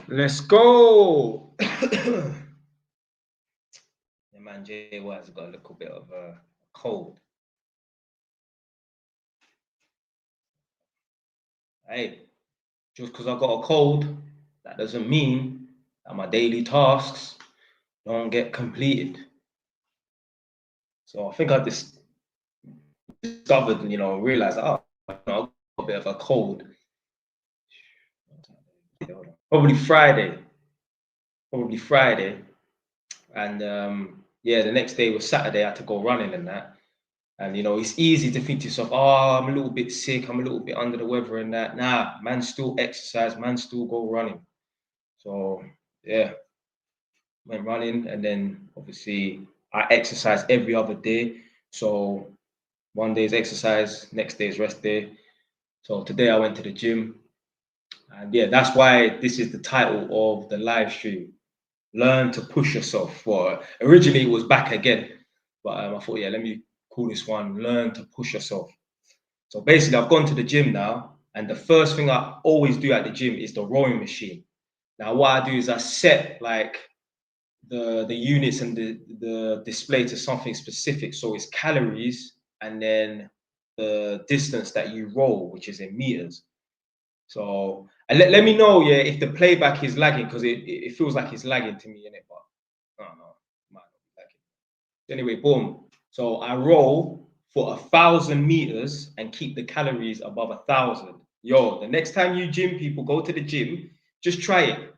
Let's go. Yeah, man, Jay White's got a little bit of a cold. Hey, just because I got a cold, that doesn't mean that my daily tasks don't get completed. So I think I just discovered, realized, I got a bit of a cold. Probably Friday. Probably Friday. And yeah, the next day was Saturday. I had to go running and that. And it's easy to think to yourself, oh, I'm a little bit sick, I'm a little bit under the weather and that. Nah, man still exercise, man still go running. So yeah, went running and then obviously I exercise every other day. So one day is exercise, next day is rest day. So today I went to the gym. And yeah, that's why this is the title of the live stream. Learn to push yourself. Well, originally it was back again, but I thought, yeah, let me call this one Learn to Push Yourself. So basically, I've gone to the gym now, and the first thing I always do at the gym is the rowing machine. Now, what I do is I set like the units and the display to something specific. So it's calories and then the distance that you roll, which is in meters. So and let me know, yeah, if the playback is lagging because it feels like it's lagging to me in it, but I don't know, it might not be lagging. Anyway, boom. So I roll for 1,000 meters and keep the calories above 1,000. Yo, the next time you gym people go to the gym, just try it.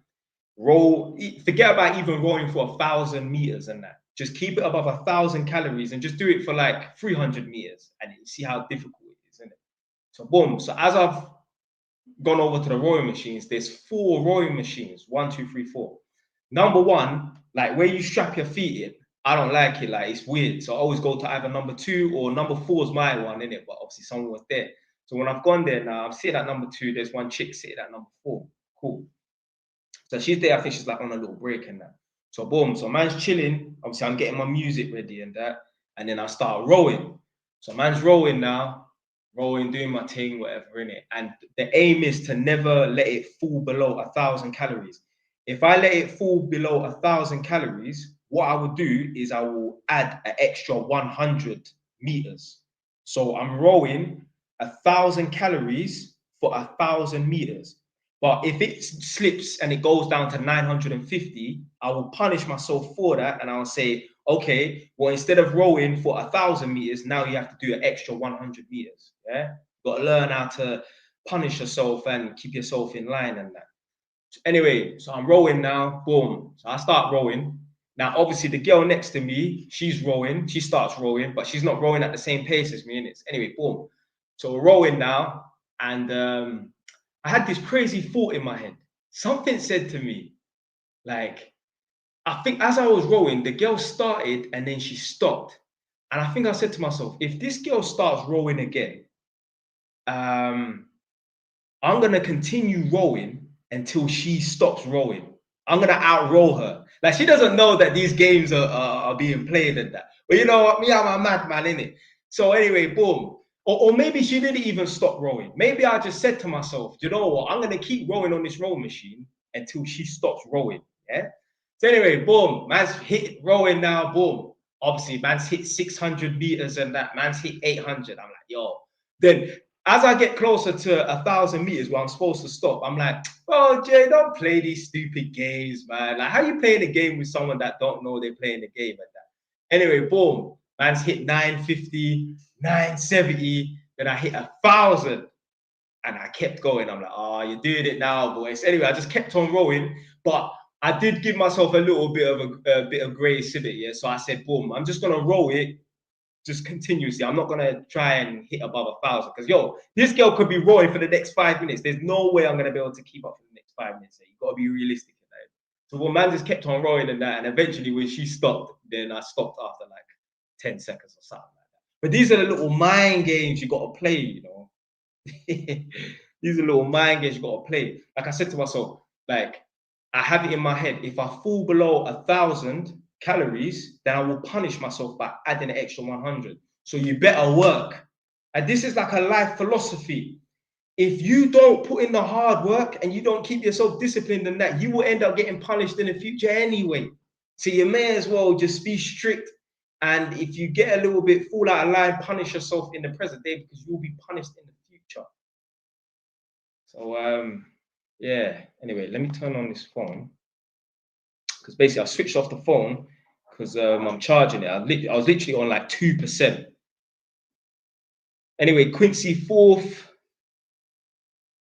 Roll, forget about even rolling for 1,000 meters and that. Just keep it above 1,000 calories and just do it for like 300 meters and you see how difficult it is, isn't it? So boom. So as I've gone over to the rowing machines, there's 4 rowing machines. One, two, three, four. Number one, like where you strap your feet in, I don't like it. Like it's weird. So I always go to either number two or number four is my one, in it. But obviously someone was there. So when I've gone there now, I'm sitting at number two. There's one chick sitting at number four. Cool. So she's there. I think she's like on a little break and that. So boom. So man's chilling. Obviously I'm getting my music ready and that. And then I start rowing. So man's rowing now, rowing, doing my thing, whatever in it. And the aim is to never let it fall below 1,000 calories. If I let it fall below 1,000 calories, what I would do is I will add an extra 100 meters. So I'm rowing 1,000 calories for 1,000 meters. But if it slips and it goes down to 950, I will punish myself for that and I'll say, okay, well, instead of rowing for 1,000 meters, now you have to do an extra 100 meters. Yeah, you got to learn how to punish yourself and keep yourself in line and that. So anyway, so I'm rowing now. Boom. So I start rowing. Now, obviously, the girl next to me, she's rowing. She starts rowing, but she's not rowing at the same pace as me. Innit? Anyway, boom. So we're rowing now, and I had this crazy thought in my head. Something said to me, like, I think as I was rowing, the girl started and then she stopped. And I think I said to myself, if this girl starts rowing again, um, I'm gonna continue rowing until she stops rowing. I'm gonna outrow her. Like she doesn't know that these games are being played and that. But you know what? Me, I'm a madman, innit? So anyway, boom. Or maybe she didn't even stop rowing. Maybe I just said to myself, you know what? I'm gonna keep rowing on this rowing machine until she stops rowing. Yeah. So anyway, boom. Man's hit rowing now. Boom. Obviously, man's hit 600 meters and that. Man's hit 800. I'm like, yo. Then as I get closer to 1,000 meters where I'm supposed to stop, I'm like, oh Jay, don't play these stupid games, man. Like, how you playing a game with someone that don't know they're playing the game like that? Anyway, boom, man's hit 950, 970, then I hit 1,000, and I kept going. I'm like, oh, you're doing it now, boys. Anyway, I just kept on rowing, but I did give myself a little bit of a bit of grace in it, yeah. So I said, boom, I'm just gonna roll it just continuously. I'm not gonna try and hit above 1,000 because yo, this girl could be rowing for the next 5 minutes. There's no way I'm gonna be able to keep up for the next 5 minutes. So you gotta be realistic in that. So well, man just kept on rowing and that, and eventually when she stopped, then I stopped after like 10 seconds or something like that. But these are the little mind games you gotta play, you know. These are little mind games you gotta play. Like I said to myself, like I have it in my head. If I fall below 1,000 calories, then I will punish myself by adding an extra 100. So you better work. And this is like a life philosophy. if you don't put in the hard work and you don't keep yourself disciplined in that, you will end up getting punished in the future anyway. So you may as well just be strict. And if you get a little bit fall out of line, punish yourself in the present day because you'll be punished in the future. So yeah. Anyway, let me turn on this phone because basically I switched off the phone because I'm charging it. I was literally on like 2%. Anyway, Quincy fourth.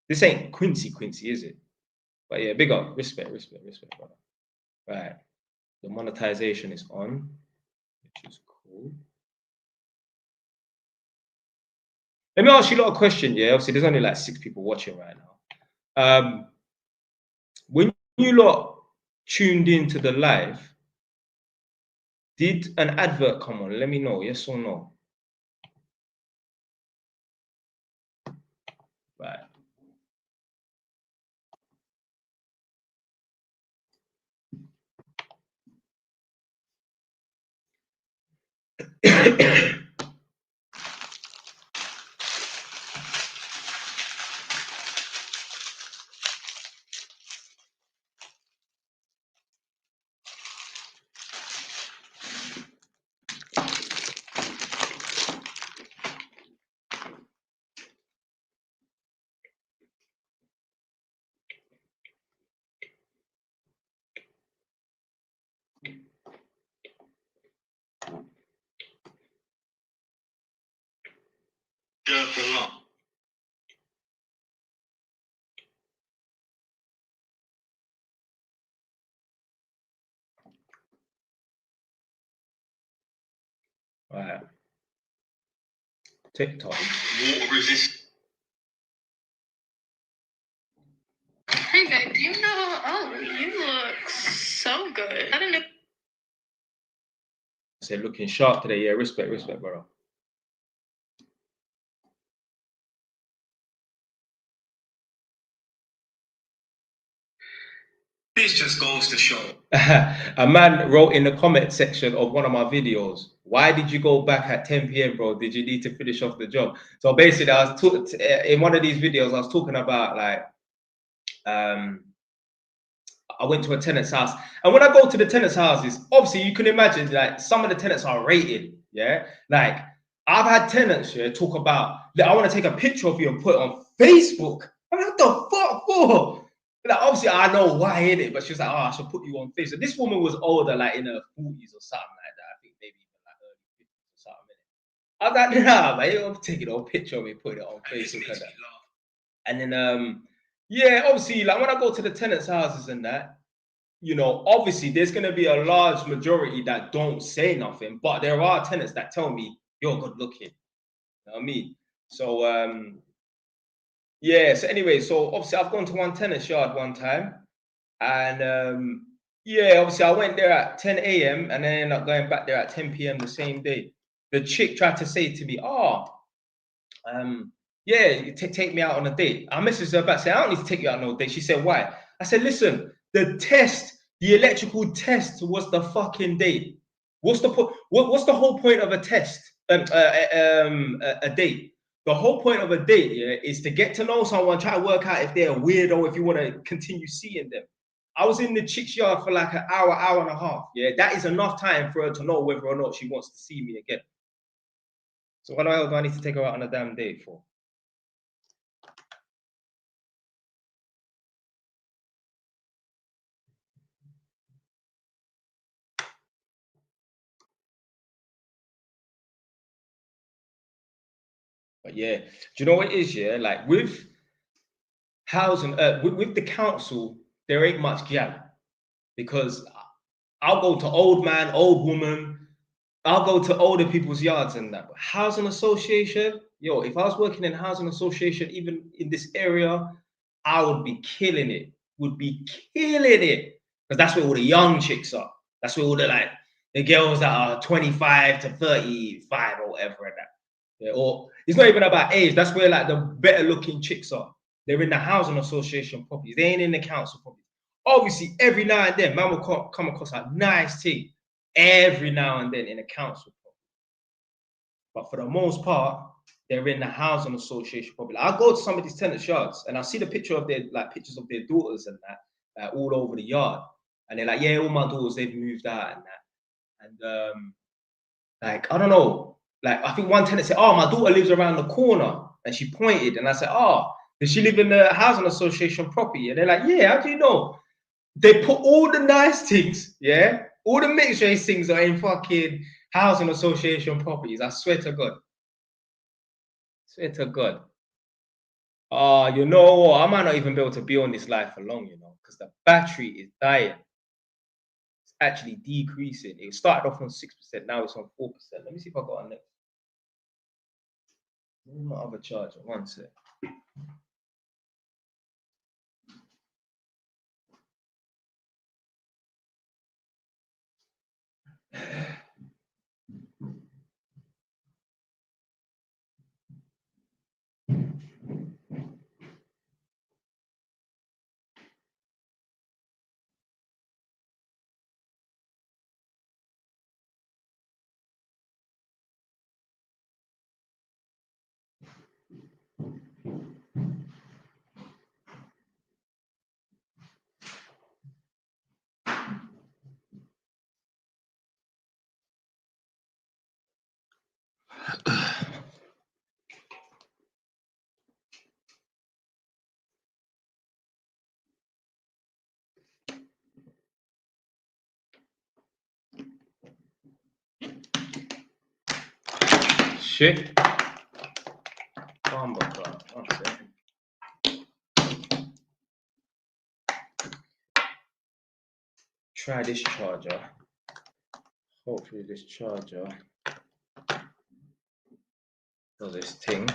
This ain't Quincy, is it? But yeah, big up, respect, brother. Right, the monetization is on, which is cool. Let me ask you a lot of questions. Yeah, obviously there's only like 6 people watching right now. When you lot tuned into the live, did an advert come on? Let me know, yes or no. Right. Go for long. Right. TikTok. Water resist. Hey babe, do you know? Oh, you look so good. I don't know. I said looking sharp today. Yeah, respect, brother. This just goes to show. A man wrote in the comment section of one of my videos, why did you go back at 10 p.m, bro? Did you need to finish off the job? So basically, I was in one of these videos, I was talking about like, I went to a tenant's house. And when I go to the tenant's houses, obviously you can imagine like some of the tenants are rated. Yeah. Like I've had tenants here talk about that I want to take a picture of you and put it on Facebook. I'm like, what the fuck for? Like, obviously I know why in it, but she was like, oh, I should put you on Facebook. This woman was older, like in her 40s or something like that. I think maybe even like early 50s or something. I was like, nah, man, you don't take it on picture of me, put it on Facebook and that. And then yeah, obviously, like when I go to the tenants' houses and that, you know, obviously there's going to be a large majority that don't say nothing, but there are tenants that tell me you're good looking. You know what I mean? So yeah. So anyway, so obviously I've gone to one tenant's yard one time, and yeah, obviously I went there at 10 a.m. and then ended up going back there at 10 p.m. the same day. The chick tried to say to me, "Oh, yeah, you take me out on a date." I messaged her back, saying, "I don't need to take you out on no date." She said, "Why?" I said, "Listen, the electrical test was the fucking date. What's the point? What's the whole point of a test? A date. The whole point of a date, yeah, is to get to know someone, try to work out if they're a weirdo, if you want to continue seeing them." I was in the chick's yard for like an hour and a half. Yeah, that is enough time for her to know whether or not she wants to see me again. So what the hell do I need to take her out on a damn date for? But yeah, do you know what it is? Yeah, like with housing, with the council, there ain't much gap because I'll go to old man, old woman, I'll go to older people's yards and that. But housing association, yo, if I was working in housing association, even in this area, I would be killing it. Would be killing it because that's where all the young chicks are. That's where all the like the girls that are 25 to 35 or whatever and that. Yeah, or it's not even about age. That's where like the better looking chicks are. They're in the housing association properties. They ain't in the council properties. Obviously, every now and then, man will come across a nice thing. Every now and then in a council property. But for the most part, they're in the housing association property. I go to some of these tenants' yards and I see the picture of their pictures of their daughters and that all over the yard, and they're like, yeah, all my daughters, they've moved out and that, and like, I don't know, like I think one tenant said, oh, my daughter lives around the corner, and she pointed, and I said, oh, does she live in the housing association property? And they're like, yeah, how do you know? They put all the nice things, yeah, all the mixed race things are in fucking housing association properties. I swear to God. Swear to God. You know what? I might not even be able to be on this live for long, you know, because the battery is dying. It's actually decreasing. It started off on 6%, now it's on 4%. Let me see if I got a next. Where's my other charger? One sec. Shit. One second. Try this charger. Hopefully this charger does this thing.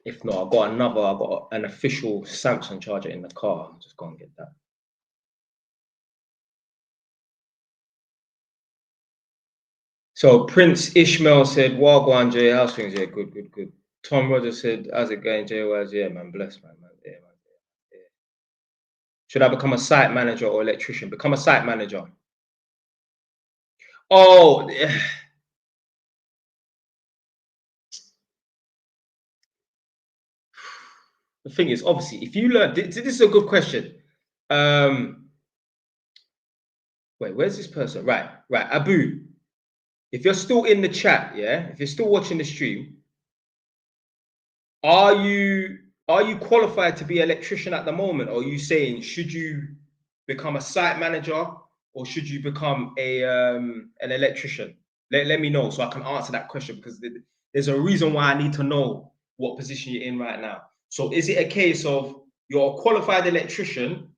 If not, I've got an official Samsung charger in the car. I'll just go and get that. So Prince Ishmael said, Wagwan Jay, how's things? Yeah, good. Tom Rogers said, how's it going, JYs? Yeah, man, bless, man. Yeah, man. Yeah. Should I become a site manager or electrician? Become a site manager. Oh, the thing is, obviously, if you learn, this is a good question. Wait, where's this person? Right, Abu. If you're still in the chat, yeah, if you're still watching the stream, are you qualified to be an electrician at the moment? Or are you saying, should you become a site manager or should you become an electrician? Let me know so I can answer that question, because there's a reason why I need to know what position you're in right now. So is it a case of you're a qualified electrician?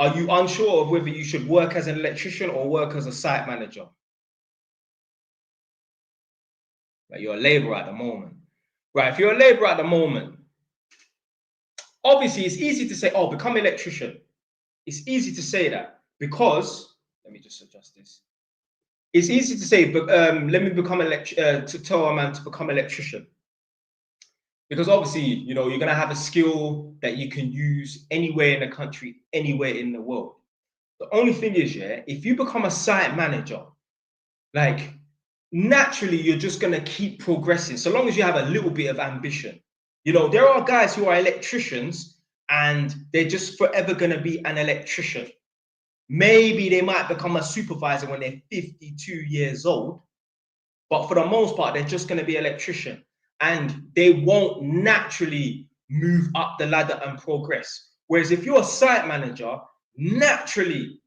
Are you unsure of whether you should work as an electrician or work as a site manager? Like you're a laborer at the moment. Right, if you're a laborer at the moment, obviously it's easy to say, oh, become an electrician. It's easy to say that because, let me just adjust this. It's easy to say, but let me become to tell a man to become an electrician. Because obviously, you know, you're going to have a skill that you can use anywhere in the country, anywhere in the world. The only thing is, yeah, if you become a site manager, like naturally, you're just going to keep progressing so long as you have a little bit of ambition. You know, there are guys who are electricians and they're just forever going to be an electrician. Maybe they might become a supervisor when they're 52 years old, but for the most part, they're just going to be an electrician and they won't naturally move up the ladder and progress. Whereas if you're a site manager, naturally,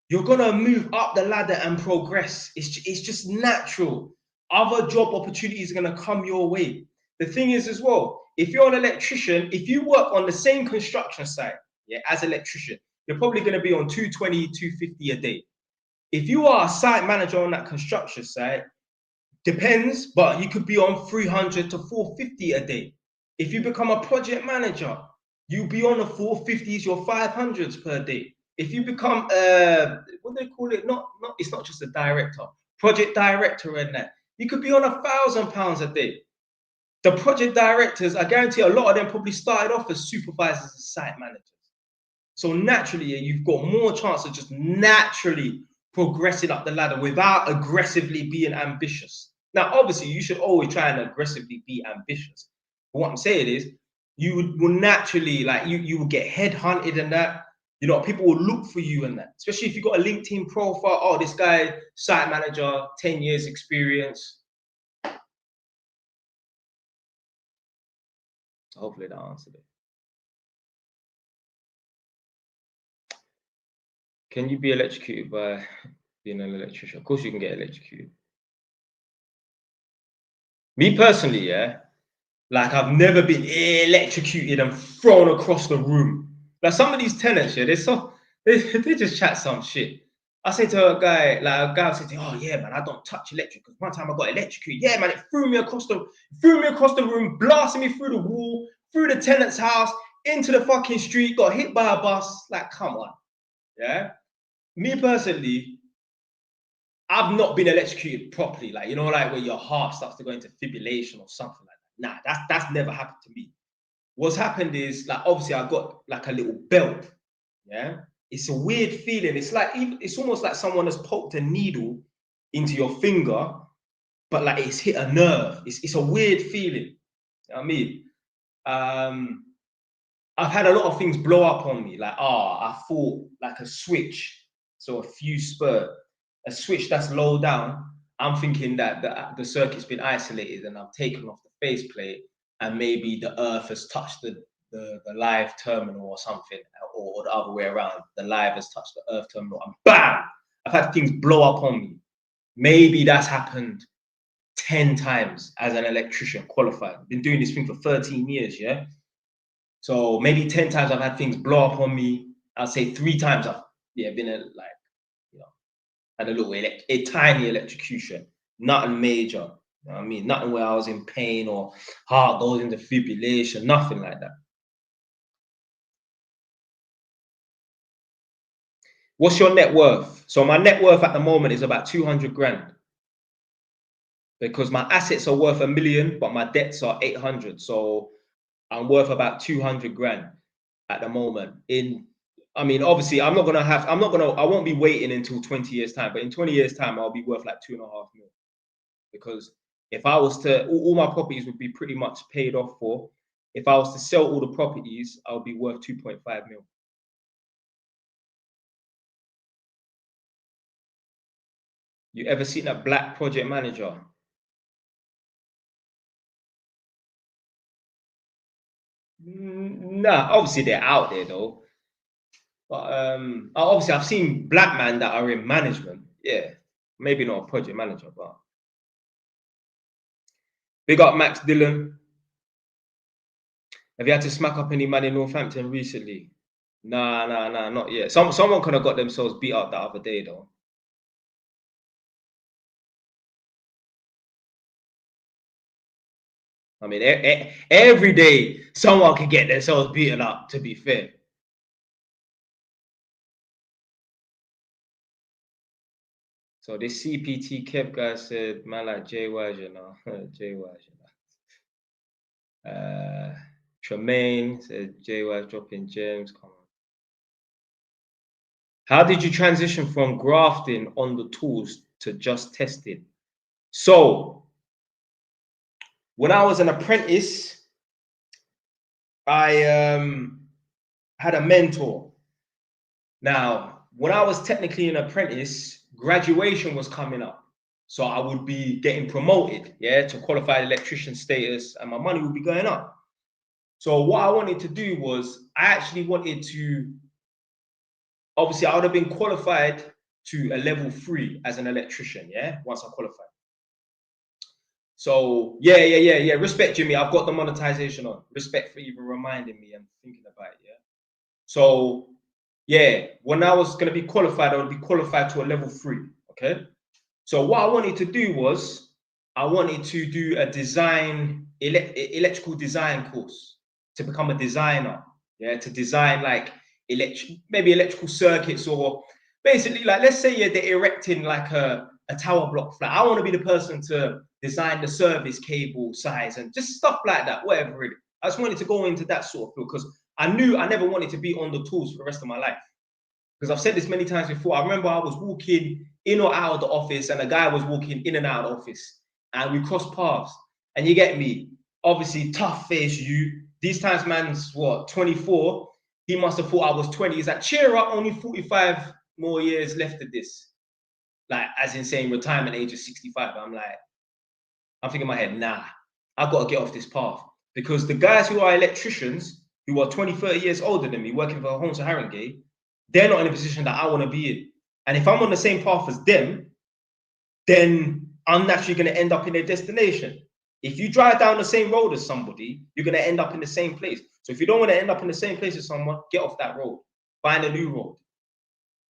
you're going to move up the ladder and progress. It's just natural. Other job opportunities are going to come your way. The thing is as well, if you're an electrician, if you work on the same construction site, yeah, as an electrician, you're probably going to be on 220, 250 a day. If you are a site manager on that construction site, depends, but you could be on 300 to 450 a day. If you become a project manager, you'll be on the 450s, your 500s per day. If you become what do they call it? It's not just a director, project director and that. You could be on £1,000 a day. The project directors, I guarantee a lot of them probably started off as supervisors and site managers. So naturally, you've got more chance of just naturally progressing up the ladder without aggressively being ambitious. Now, obviously, you should always try and aggressively be ambitious. But what I'm saying is, will naturally, like, you will get headhunted and that. You know, people will look for you and that, especially if you've got a LinkedIn profile. Oh, this guy, site manager, 10 years experience. Hopefully that answered it. Can you be electrocuted by being an electrician? Of course you can get electrocuted. Me personally, yeah, like I've never been electrocuted and thrown across the room. Like some of these tenants, yeah, they just chat some shit. I say to a guy said to me, oh yeah, man, I don't touch electric. Because one time I got electrocuted. Yeah, man, it threw me across the room, blasting me through the wall, through the tenant's house, into the fucking street, got hit by a bus. Like, come on. Yeah. Me personally, I've not been electrocuted properly, like, you know, like where your heart starts to go into fibrillation or something like that. Nah, that's never happened to me. What's happened is, like, obviously I got like a little belt. Yeah, it's a weird feeling. It's like, it's almost like someone has poked a needle into your finger, but like it's hit a nerve. It's a weird feeling. You know what I mean? I've had a lot of things blow up on me. Like, I thought like a switch, so a fuse spur, a switch that's low down. I'm thinking that the circuit's been isolated and I've taken off the faceplate, and maybe the earth has touched the live terminal or something, or the other way around. The live has touched the earth terminal, and bam! I've had things blow up on me. Maybe that's happened 10 times as an electrician qualified. I've been doing this thing for 13 years, yeah? So maybe 10 times I've had things blow up on me. I'll say 3 times I've been had a little a tiny electrocution, nothing major. You know what I mean? Nothing where I was in pain or heart goes into fibrillation, nothing like that. What's your net worth? So my net worth at the moment is about 200 grand. Because my assets are worth 1 million, but my debts are 800. So I'm worth about 200 grand at the moment. I mean, obviously, I won't be waiting until 20 years time, but in 20 years time, I'll be worth like 2.5 mil. Because if I was to, all my properties would be pretty much paid off for. If I was to sell all the properties, I would be worth 2.5 mil. You ever seen a black project manager? Nah, obviously they're out there though. But obviously I've seen black men that are in management. Yeah, maybe not a project manager, but big up Max Dillon. Have you had to smack up any man in Northampton recently? Nah, not yet. Someone could have got themselves beat up the other day though. I mean, every day someone can get themselves beaten up, to be fair. So this CPT Kev guy said, man, like Jay Wise, you know. Jay Wise, you know. Tremaine said, Jay Wise dropping gems. Come on. How did you transition from grafting on the tools to just testing? So, when I was an apprentice, I had a mentor. Now, when I was technically an apprentice, graduation was coming up. So I would be getting promoted, yeah, to qualified electrician status, and my money would be going up. So what I wanted to do was, I actually wanted to, obviously I would have been qualified to a level 3 as an electrician, yeah, once I qualified. So yeah. Respect, Jimmy. I've got the monetization on. Respect for even reminding me and thinking about it, yeah. So yeah, when I was going to be qualified, I would be qualified to a level 3. Okay. So what I wanted to do was, I wanted to do a electrical design course to become a designer. Yeah, to design like maybe electrical circuits, or basically, like, let's say they're erecting like a tower block flat. I want to be the person to design the service cable size and just stuff like that, whatever it is. I just wanted to go into that sort of field because I knew I never wanted to be on the tools for the rest of my life. Because I've said this many times before. I remember I was walking in or out of the office and a guy was walking in and out of the office. and we crossed paths. And you get me, obviously tough face you. These times man's what, 24? He must have thought I was 20. He's like, cheer up, only 45 more years left of this. Like, as in saying retirement age of 65. I'm thinking in my head, nah, I've got to get off this path. Because the guys who are electricians, who are 20, 30 years older than me, working for Holmes and Haringey, they're not in a position that I want to be in. And if I'm on the same path as them, then I'm naturally going to end up in their destination. If you drive down the same road as somebody, you're going to end up in the same place. So if you don't want to end up in the same place as someone, get off that road. Find a new road.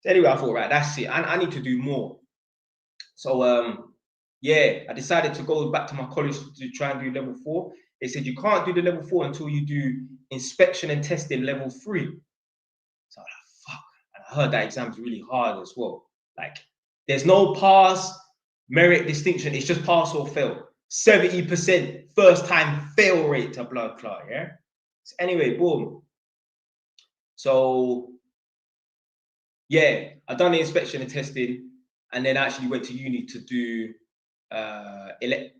So anyway, I thought, right, that's it. I need to do more. So, yeah, I decided to go back to my college to try and do level 4. They said you can't do the level 4 until you do inspection and testing level 3. So I'm like, fuck. And I heard that exam's really hard as well. Like, there's no pass, merit, distinction. It's just pass or fail. 70% first time fail rate to blood clot, yeah? So anyway, boom. So, yeah, I done the inspection and testing, and then I actually went to uni to do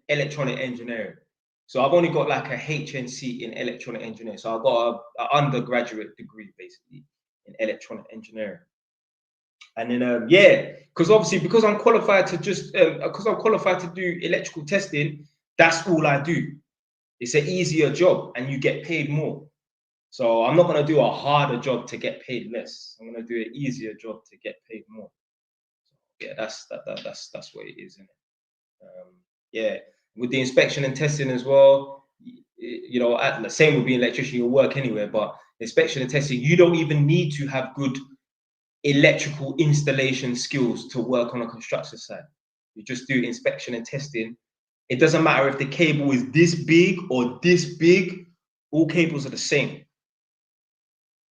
electronic engineering. So I've only got like a HNC in electronic engineering. So I've got an undergraduate degree basically in electronic engineering. And then yeah, because I'm qualified to just because I'm qualified to do electrical testing, that's all I do. It's an easier job and you get paid more. So I'm not gonna do a harder job to get paid less. I'm gonna do an easier job to get paid more. So, yeah, that's what it is, isn't it? Yeah, with the inspection and testing as well. You know, the same would be an electrician. You'll work anywhere, but inspection and testing, you don't even need to have good electrical installation skills to work on a construction site. You just do inspection and testing. It doesn't matter if the cable is this big or this big, all cables are the same.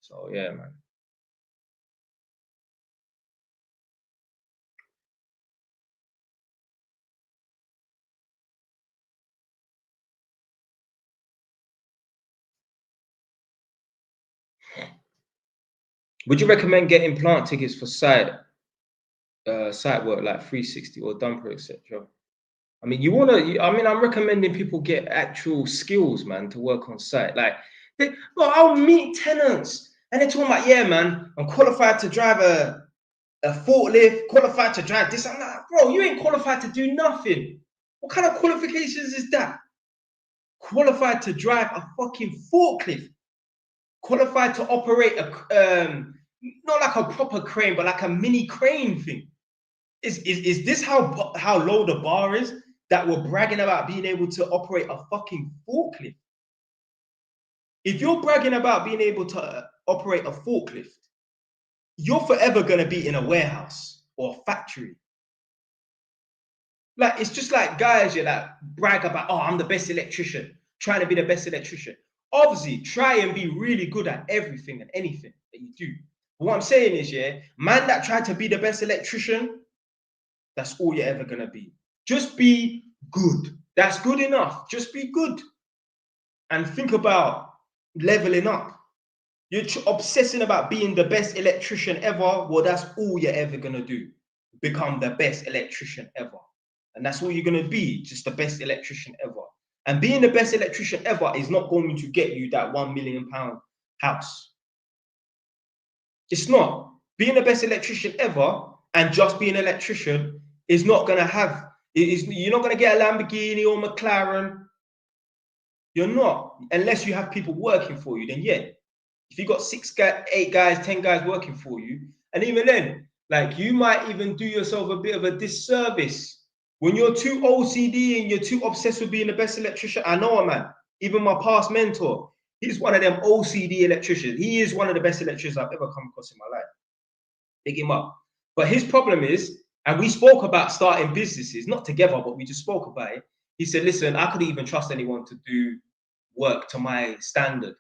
So yeah, man. Would you recommend getting plant tickets for site work like 360 or dumper, etc.? I mean, I'm recommending people get actual skills, man, to work on site. Like, I'll meet tenants and they're talking about, yeah, man, I'm qualified to drive a forklift, qualified to drive this. I'm like, bro, you ain't qualified to do nothing. What kind of qualifications is that? Qualified to drive a fucking forklift. Qualified to operate not like a proper crane, but like a mini crane thing. Is this how low the bar is? That we're bragging about being able to operate a fucking forklift. If you're bragging about being able to operate a forklift, you're forever going to be in a warehouse or a factory. Like, it's just like guys, that brag about, oh, I'm the best electrician, trying to be the best electrician. Obviously, try and be really good at everything and anything that you do. But what I'm saying is, man that tried to be the best electrician, that's all you're ever going to be. Just be good. That's good enough. Just be good. And think about leveling up. You're obsessing about being the best electrician ever. Well, that's all you're ever going to do. Become the best electrician ever. And that's all you're going to be. Just the best electrician ever. And being the best electrician ever is not going to get you that £1 million house. It's not. Being the best electrician ever and just being an electrician is not going to have, you're not going to get a Lamborghini or McLaren. You're not, unless you have people working for you. Then yeah, if you got 8 guys, 10 guys working for you, and even then, like, you might even do yourself a bit of a disservice when you're too OCD and you're too obsessed with being the best electrician. I know a man, even my past mentor, he's one of them OCD electricians. He is one of the best electricians I've ever come across in my life. Big him up. But his problem is, and we spoke about starting businesses, not together, but we just spoke about it. He said, listen, I couldn't even trust anyone to do work to my standard.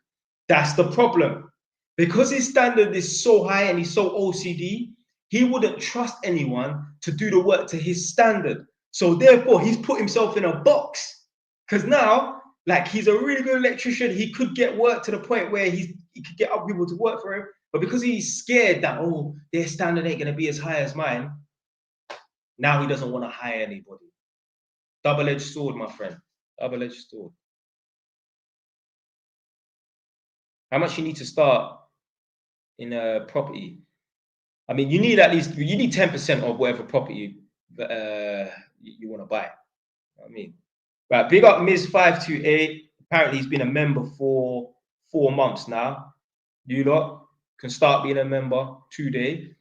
That's the problem. Because his standard is so high and he's so OCD, he wouldn't trust anyone to do the work to his standard. So therefore, he's put himself in a box. Because now, like, he's a really good electrician. He could get work to the point where he could get other people to work for him. But because he's scared that, oh, their standard ain't going to be as high as mine, now he doesn't want to hire anybody. Double-edged sword, my friend. Double-edged sword. How much you need to start in a property? I mean, you need 10% of whatever property you want to buy. You know what I mean, right? Big up Miz528. Apparently, he's been a member for 4 months now. You lot can start being a member today.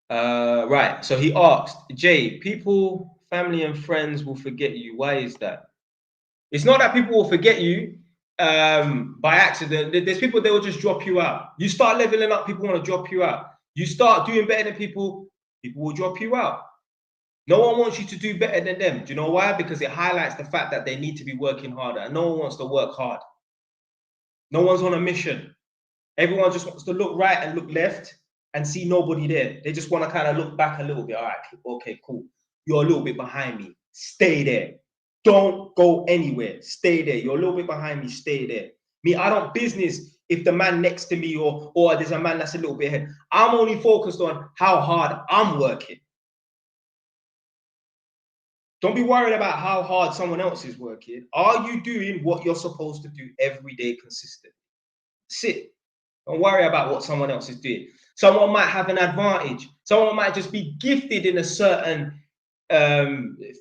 Right. So he asked, Jay, people, family, and friends will forget you. Why is that? It's not that people will forget you by accident. There's people, they will just drop you out. You start leveling up, people want to drop you out. You start doing better than people, people will drop you out. No one wants you to do better than them. Do you know why? Because it highlights the fact that they need to be working harder, and no one wants to work hard. No one's on a mission. Everyone just wants to look right and look left and see nobody there. They just want to kind of look back a little bit. All right, okay, cool. You're a little bit behind me. Stay there. Don't go anywhere. Stay there. You're a little bit behind me. Stay there. Me, I don't business if the man next to me or there's a man that's a little bit ahead. I'm only focused on how hard I'm working. Don't be worried about how hard someone else is working. Are you doing what you're supposed to do every day consistently? Sit. Don't worry about what someone else is doing. Someone might have an advantage. Someone might just be gifted in a certain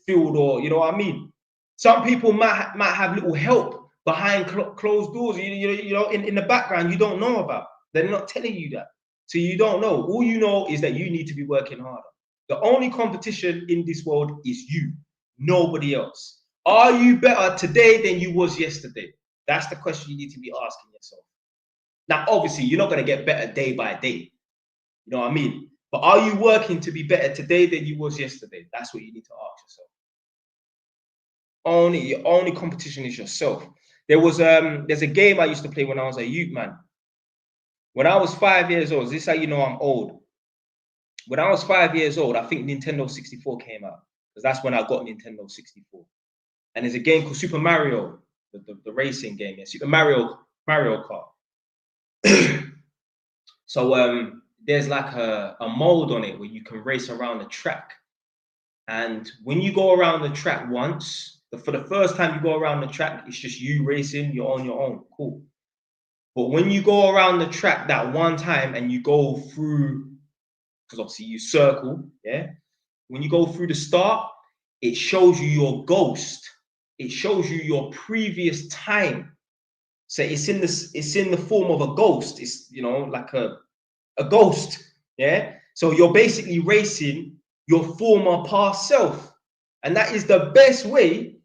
field, or you know what I mean. Some people might have little help behind closed doors. You know, in the background you don't know about. They're not telling you that, so you don't know. All you know is that you need to be working harder. The only competition in this world is you, nobody else. Are you better today than you was yesterday? That's the question you need to be asking yourself. Now, obviously, you're not going to get better day by day. You know what I mean? But are you working to be better today than you was yesterday? That's what you need to ask yourself. Your only competition is yourself. There's a game I used to play when I was a youth man. When I was 5 years old, this is how you know I'm old. When I was 5 years old, I think Nintendo 64 came out, because that's when I got Nintendo 64. And there's a game called Super Mario, the racing game. Yeah, Super Mario Kart. So there's like a mode on it where you can race around the track. And when you go around the track once, for the first time you go around the track, it's just you racing, you're on your own, cool. But when you go around the track that one time and you go through, because obviously you circle, yeah? When you go through the start, it shows you your ghost. It shows you your previous time. So it's in the form of a ghost. It's, you know, like a ghost, yeah? So you're basically racing your former past self. And that is the best way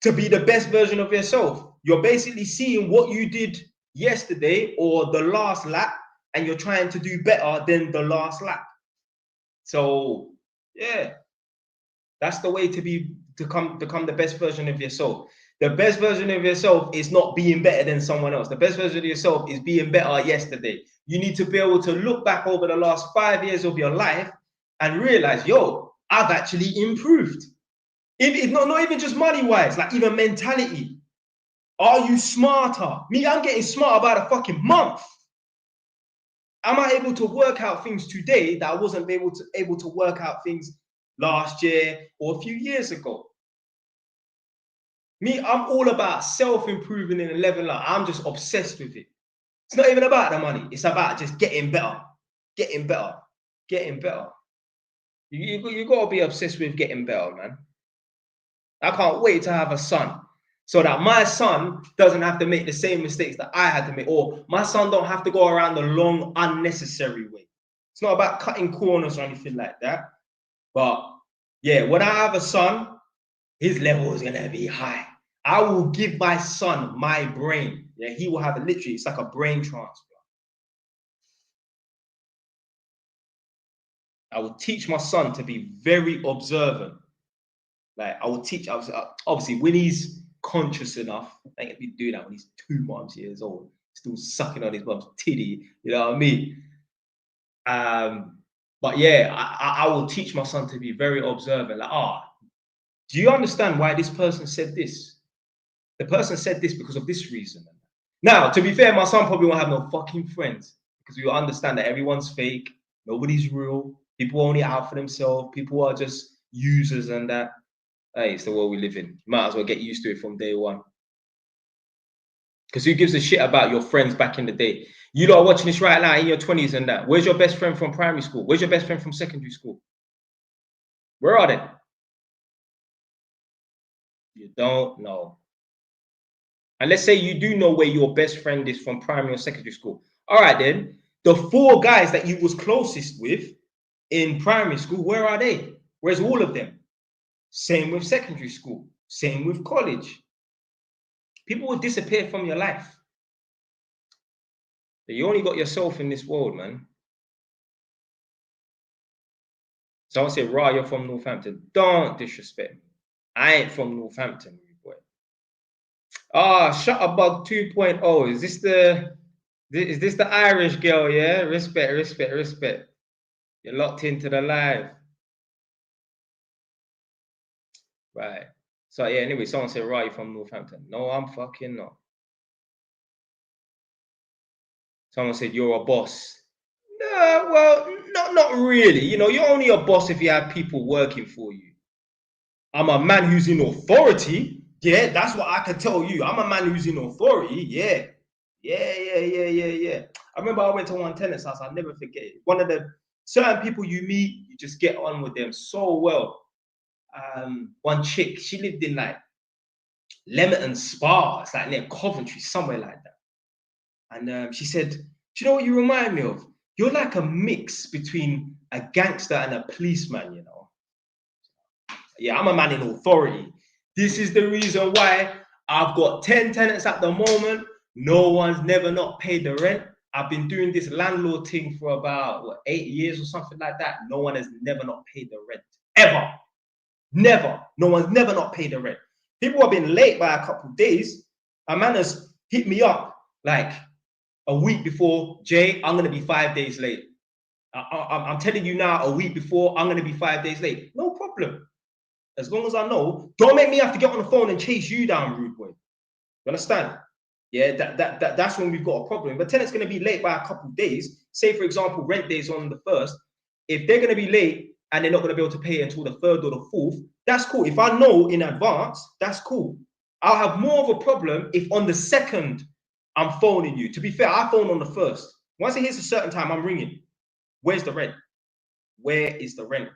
to be the best version of yourself. You're basically seeing what you did yesterday or the last lap, and you're trying to do better than the last lap. So yeah, that's the way to become the best version of yourself. The best version of yourself is not being better than someone else. The best version of yourself is being better yesterday. You need to be able to look back over the last 5 years of your life and realize, yo, I've actually improved. If not even just money-wise, like even mentality. Are you smarter? Me, I'm getting smarter by the fucking month. Am I able to work out things today that I wasn't able to work out things last year or a few years ago? Me, I'm all about self-improving in a level up. I'm just obsessed with it. It's not even about the money. It's about just getting better, getting better, getting better. You got to be obsessed with getting better, man. I can't wait to have a son so that my son doesn't have to make the same mistakes that I had to make, or my son don't have to go around the long, unnecessary way. It's not about cutting corners or anything like that. But yeah, when I have a son, his level is going to be high. I will give my son my brain. Yeah, he will have literally, it's like a brain transplant. I will teach my son to be very observant. Like I will teach, obviously, when he's conscious enough, I think he'd do that when he's 2 months years old, still sucking on his mum's titty. You know what I mean? But yeah, I will teach my son to be very observant. Like, do you understand why this person said this? The person said this because of this reason. Now, to be fair, my son probably won't have no fucking friends, because we will understand that everyone's fake, nobody's real, people are only out for themselves, people are just, users and that. Hey, it's the world we live in. You might as well get used to it from day one. Because who gives a shit about your friends back in the day? You lot are watching this right now in your 20s and that. Where's your best friend from primary school? Where's your best friend from secondary school? Where are they? You don't know. And let's say you do know where your best friend is from primary or secondary school. All right, then. The 4 guys that you was closest with in primary school, where are they? Where's all of them? Same with secondary school. Same with college. People will disappear from your life. You only got yourself in this world, man. Someone said, Ra, you're from Northampton. Don't disrespect me. I ain't from Northampton, boy. Ah, Shutterbug 2.0. Is this the Irish girl? Yeah, respect, respect, respect. You're locked into the live. Right. So yeah, anyway, someone said, Ra, you're from Northampton. No, I'm fucking not. Someone said, you're a boss. No, well, not really. You know, you're only a boss if you have people working for you. I'm a man who's in authority. Yeah, that's what I can tell you. I'm a man who's in authority. Yeah. I remember I went to one tenant's house. I'll never forget it. One of the certain people you meet, you just get on with them so well. One chick, she lived in like Leamington Spa. It's like near Coventry, somewhere like that. And she said, do you know what you remind me of? You're like a mix between a gangster and a policeman, you know. Yeah, I'm a man in authority. This is the reason why I've got 10 tenants at the moment. No one's never not paid the rent. I've been doing this landlord thing for about 8 years or something like that. No one has never not paid the rent. Ever. Never. No one's never not paid the rent. People have been late by a couple of days. A man has hit me up like a week before, Jay, I'm going to be 5 days late. I'm telling you now, a week before, I'm going to be 5 days late. No problem. As long as I know, don't make me have to get on the phone and chase you down, rude boy. You understand? Yeah, that's when we've got a problem. But tenant's going to be late by a couple of days. Say, for example, rent days on the 1st. If they're going to be late and they're not going to be able to pay until the 3rd or the 4th, that's cool. If I know in advance, that's cool. I'll have more of a problem if on the 2nd, I'm phoning you. To be fair, I phone on the 1st. Once it hits a certain time, I'm ringing. Where's the rent? Where is the rent?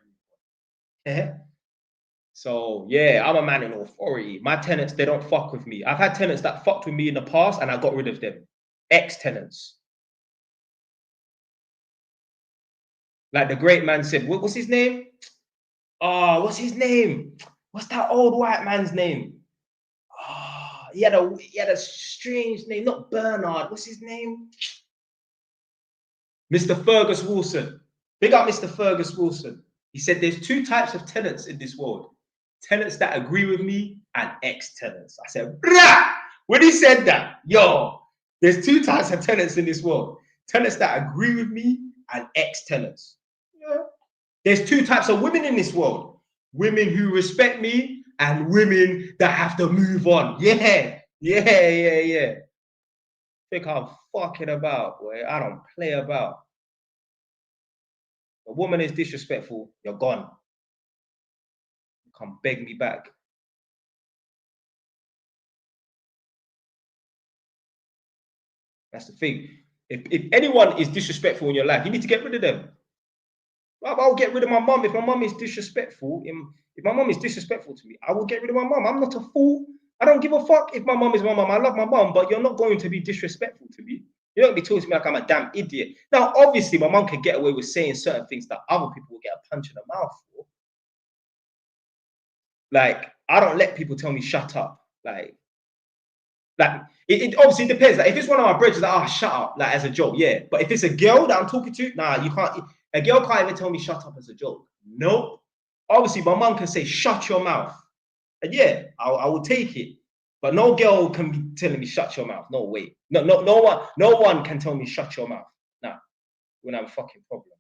So yeah, I'm a man in authority. My tenants, they don't fuck with me. I've had tenants that fucked with me in the past and I got rid of them. Ex-tenants. Like the great man said, what's his name? Oh, what's his name? What's that old white man's name? Oh, he had a strange name, not Bernard. What's his name? Mr. Fergus Wilson. Big up Mr. Fergus Wilson. He said there's 2 types of tenants in this world. Tenants that agree with me and ex-tenants. I said, Brah! When he said that, yo, there's 2 types of tenants in this world. Tenants that agree with me and ex-tenants. Yeah. There's 2 types of women in this world. Women who respect me and women that have to move on. Yeah. Think I'm fucking about, boy. I don't play about. A woman is disrespectful, you're gone. Come beg me back. That's the thing. If anyone is disrespectful in your life, you need to get rid of them. I'll get rid of my mum if my mum is disrespectful. If my mum is disrespectful to me, I will get rid of my mum. I'm not a fool. I don't give a fuck if my mum is my mum. I love my mum, but you're not going to be disrespectful to me. You don't be talking to me like I'm a damn idiot. Now, obviously, my mum can get away with saying certain things that other people will get a punch in the mouth for. Like, I don't let people tell me shut up. Like it obviously depends. Like, if it's one of my brothers, like, shut up, like as a joke, yeah. But if it's a girl that I'm talking to, nah, you can't. A girl can't even tell me shut up as a joke. Nope. Obviously, my mum can say shut your mouth, and yeah, I will take it. But no girl can be telling me shut your mouth. No way. No one can tell me shut your mouth. Nah, we're gonna have a fucking problem.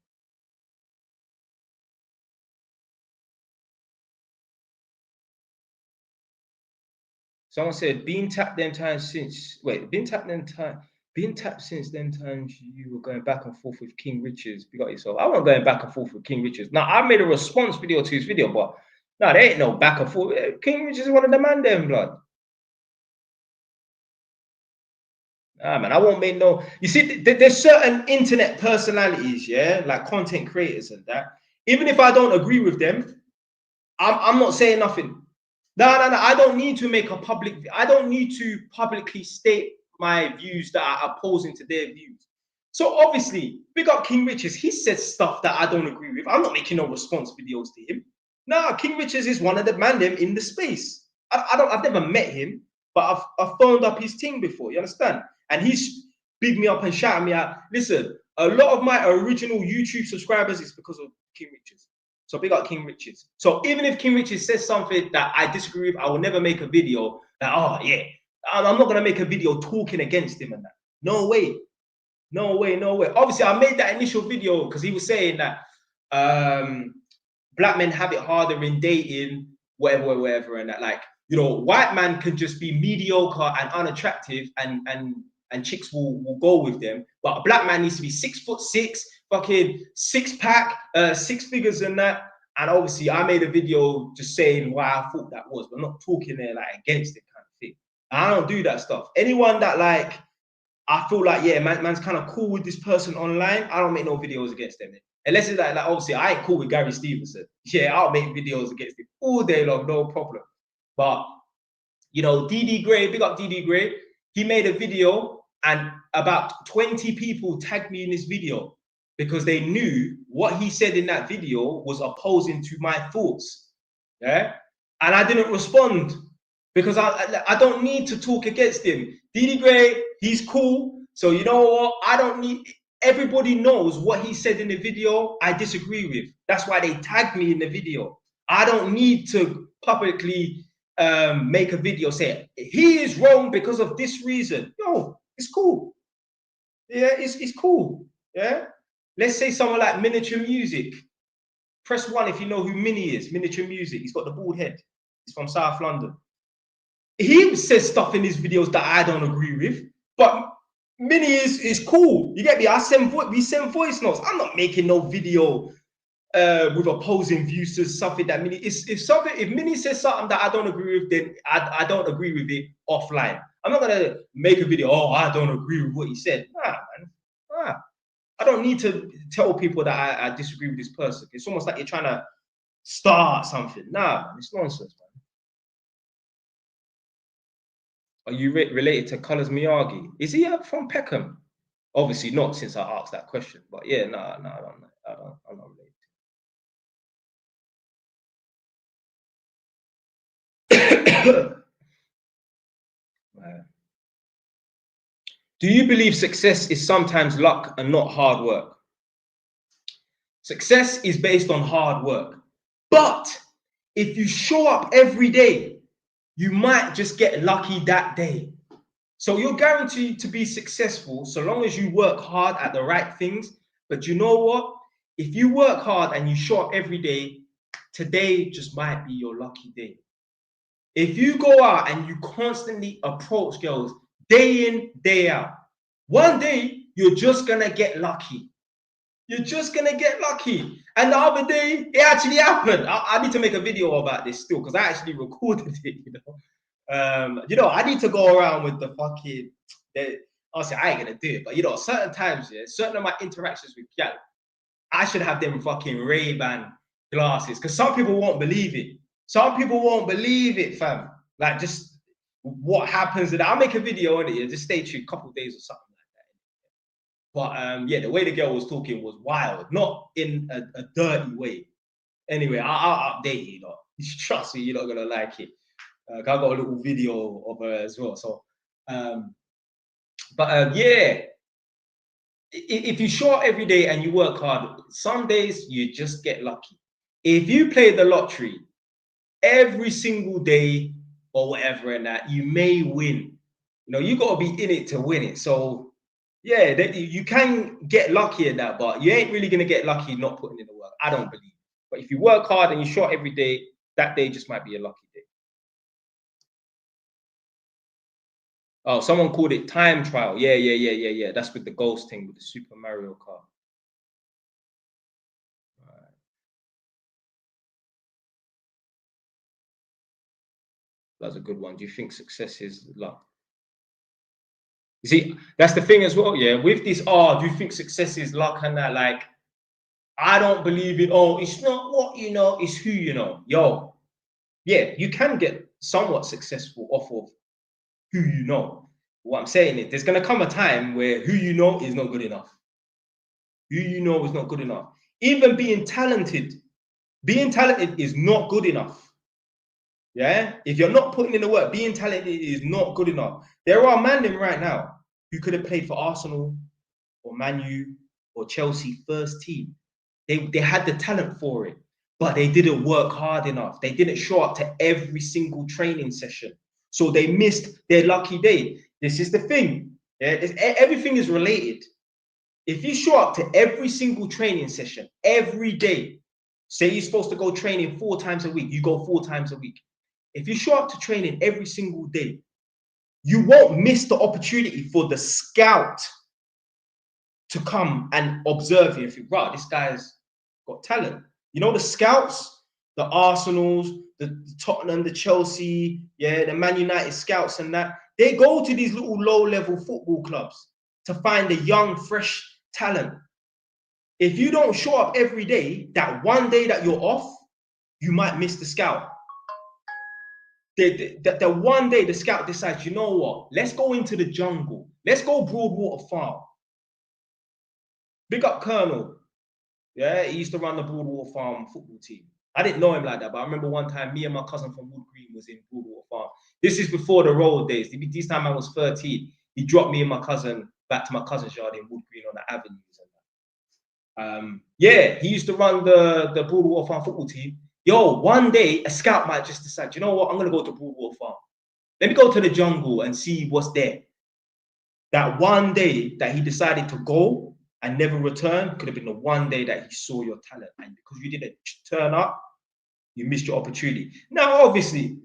Someone said, been tapped them times since. Wait, been tapped them time. Been tapped since them times you were going back and forth with King Richards. You got yourself. I wasn't going back and forth with King Richards. Now I made a response video to his video, but No, there ain't no back and forth. King Richard is one of the man them, blood. Ah, man, I won't make no. You see, there's certain internet personalities, yeah, like content creators and that. Even if I don't agree with them, I'm not saying nothing. No. I don't need to make a public. I don't need to publicly state my views that are opposing to their views. So obviously, big up King Richards. He says stuff that I don't agree with. I'm not making no response videos to him. No, King Richards is one of the man them in the space. I've never met him, but I've phoned up his team before. You understand? And he's big me up and shouting me out. Listen, a lot of my original YouTube subscribers is because of King Richards. So big up King Richards. So even if King Richards says something that I disagree with, I will never make a video that, oh yeah, I'm not gonna make a video talking against him and that. No way. No way, no way. Obviously, I made that initial video because he was saying that black men have it harder in dating, whatever, and that, like, you know, white man can just be mediocre and unattractive, and chicks will go with them, but a black man needs to be 6'6", fucking six pack, six figures and that. And obviously, I made a video just saying why I thought that was, but not talking there like against it kind of thing. I don't do that stuff. Anyone that like, I feel like, yeah, man's kind of cool with this person online, I don't make no videos against them. Unless it's like obviously, I ain't cool with Gary Stevenson. Yeah, I'll make videos against him all day long, no problem. But, you know, DD Gray, big up DD Gray, he made a video and about 20 people tagged me in this video because they knew what he said in that video was opposing to my thoughts. Yeah. And I didn't respond because I don't need to talk against him. DD Gray, he's cool. So you know what? I don't need. Everybody knows what he said in the video. I disagree with. That's why they tagged me in the video. I don't need to publicly make a video saying he is wrong because of this reason. No, it's cool. Yeah, it's cool. Yeah. Let's say someone like Miniature Music. Press 1 if you know who Mini is. Miniature Music. He's got the bald head. He's from South London. He says stuff in his videos that I don't agree with, but Mini is cool. You get me? We send voice notes. I'm not making no video with opposing views to something that Mini is. If Mini says something that I don't agree with, then I don't agree with it offline. I'm not gonna make a video. Oh, I don't agree with what he said. Nah, man. Nah. I don't need to tell people that I disagree with this person. It's almost like you're trying to start something. Nah, man, it's nonsense, man. Are you related to Colours Miyagi? Is he from Peckham? Obviously not, since I asked that question. But yeah, no, I'm not related. Do you believe success is sometimes luck and not hard work? Success is based on hard work. But if you show up every day, you might just get lucky that day. So you're guaranteed to be successful so long as you work hard at the right things. But you know what? If you work hard and you show up every day, today just might be your lucky day. If you go out and you constantly approach girls day in, day out, one day you're just gonna get lucky. You're just gonna get lucky. And the other day, it actually happened. I need to make a video about this still because I actually recorded it, I need to go around with the fucking. Honestly, I ain't gonna do it, but certain times, yeah, certain of my interactions with gal, I should have them fucking Ray-Ban glasses because some people won't believe it. Some people won't believe it, fam. Like just what happens. I'll make a video on it. Yeah, just stay tuned, a couple of days or something like that. But yeah, the way the girl was talking was wild, not in a dirty way. Anyway, I'll update you. Trust me, you're not gonna like it. I got a little video of her as well. So, yeah, if you show up every day and you work hard, some days you just get lucky. If you play the lottery every single day or whatever, and that you may win. You got to be in it to win it. So, yeah, you can get lucky in that, but you ain't really gonna get lucky not putting in the work. I don't believe. But if you work hard and you show up every day, that day just might be a lucky day. Oh, someone called it time trial. Yeah. That's with the ghost thing with the Super Mario Kart. That's a good one. Do you think success is luck? You see, that's the thing as well, yeah. With this, do you think success is luck and that? Like, I don't believe it. Oh, it's not what you know, it's who you know. Yo, yeah, you can get somewhat successful off of who you know. What I'm saying is, there's gonna come a time where who you know is not good enough. Who you know is not good enough. Even being talented is not good enough. Yeah, if you're not putting in the work, being talented is not good enough. There are men in right now who could have played for Arsenal or Man U or Chelsea first team. They had the talent for it, but they didn't work hard enough. They didn't show up to every single training session. So they missed their lucky day. This is the thing. Yeah, everything is related. If you show up to every single training session every day, say you're supposed to go training 4 times a week, you go 4 times a week. If you show up to training every single day, you won't miss the opportunity for the scout to come and observe you and think, right, this guy's got talent. You know, the scouts, the Arsenals, the Tottenham, the Chelsea, yeah, the Man United scouts and that, they go to these little low-level football clubs to find a young, fresh talent. If you don't show up every day, that one day that you're off, you might miss the scout. The one day the scout decides, you know what, let's go into the jungle. Let's go Broadwater Farm. Big up Colonel. Yeah, he used to run the Broadwater Farm football team. I didn't know him like that, but I remember one time me and my cousin from Wood Green was in Broadwater Farm. This is before the road days. This time I was 13. He dropped me and my cousin back to my cousin's yard in Wood Green on the avenues. Yeah, he used to run the Broadwater Farm football team. Yo, one day a scout might just decide, you know what, I'm gonna go to Broadwater Farm. Let me go to the jungle and see what's there. That one day that he decided to go and never return could have been the one day that he saw your talent. And because you didn't turn up, you missed your opportunity. Now, obviously,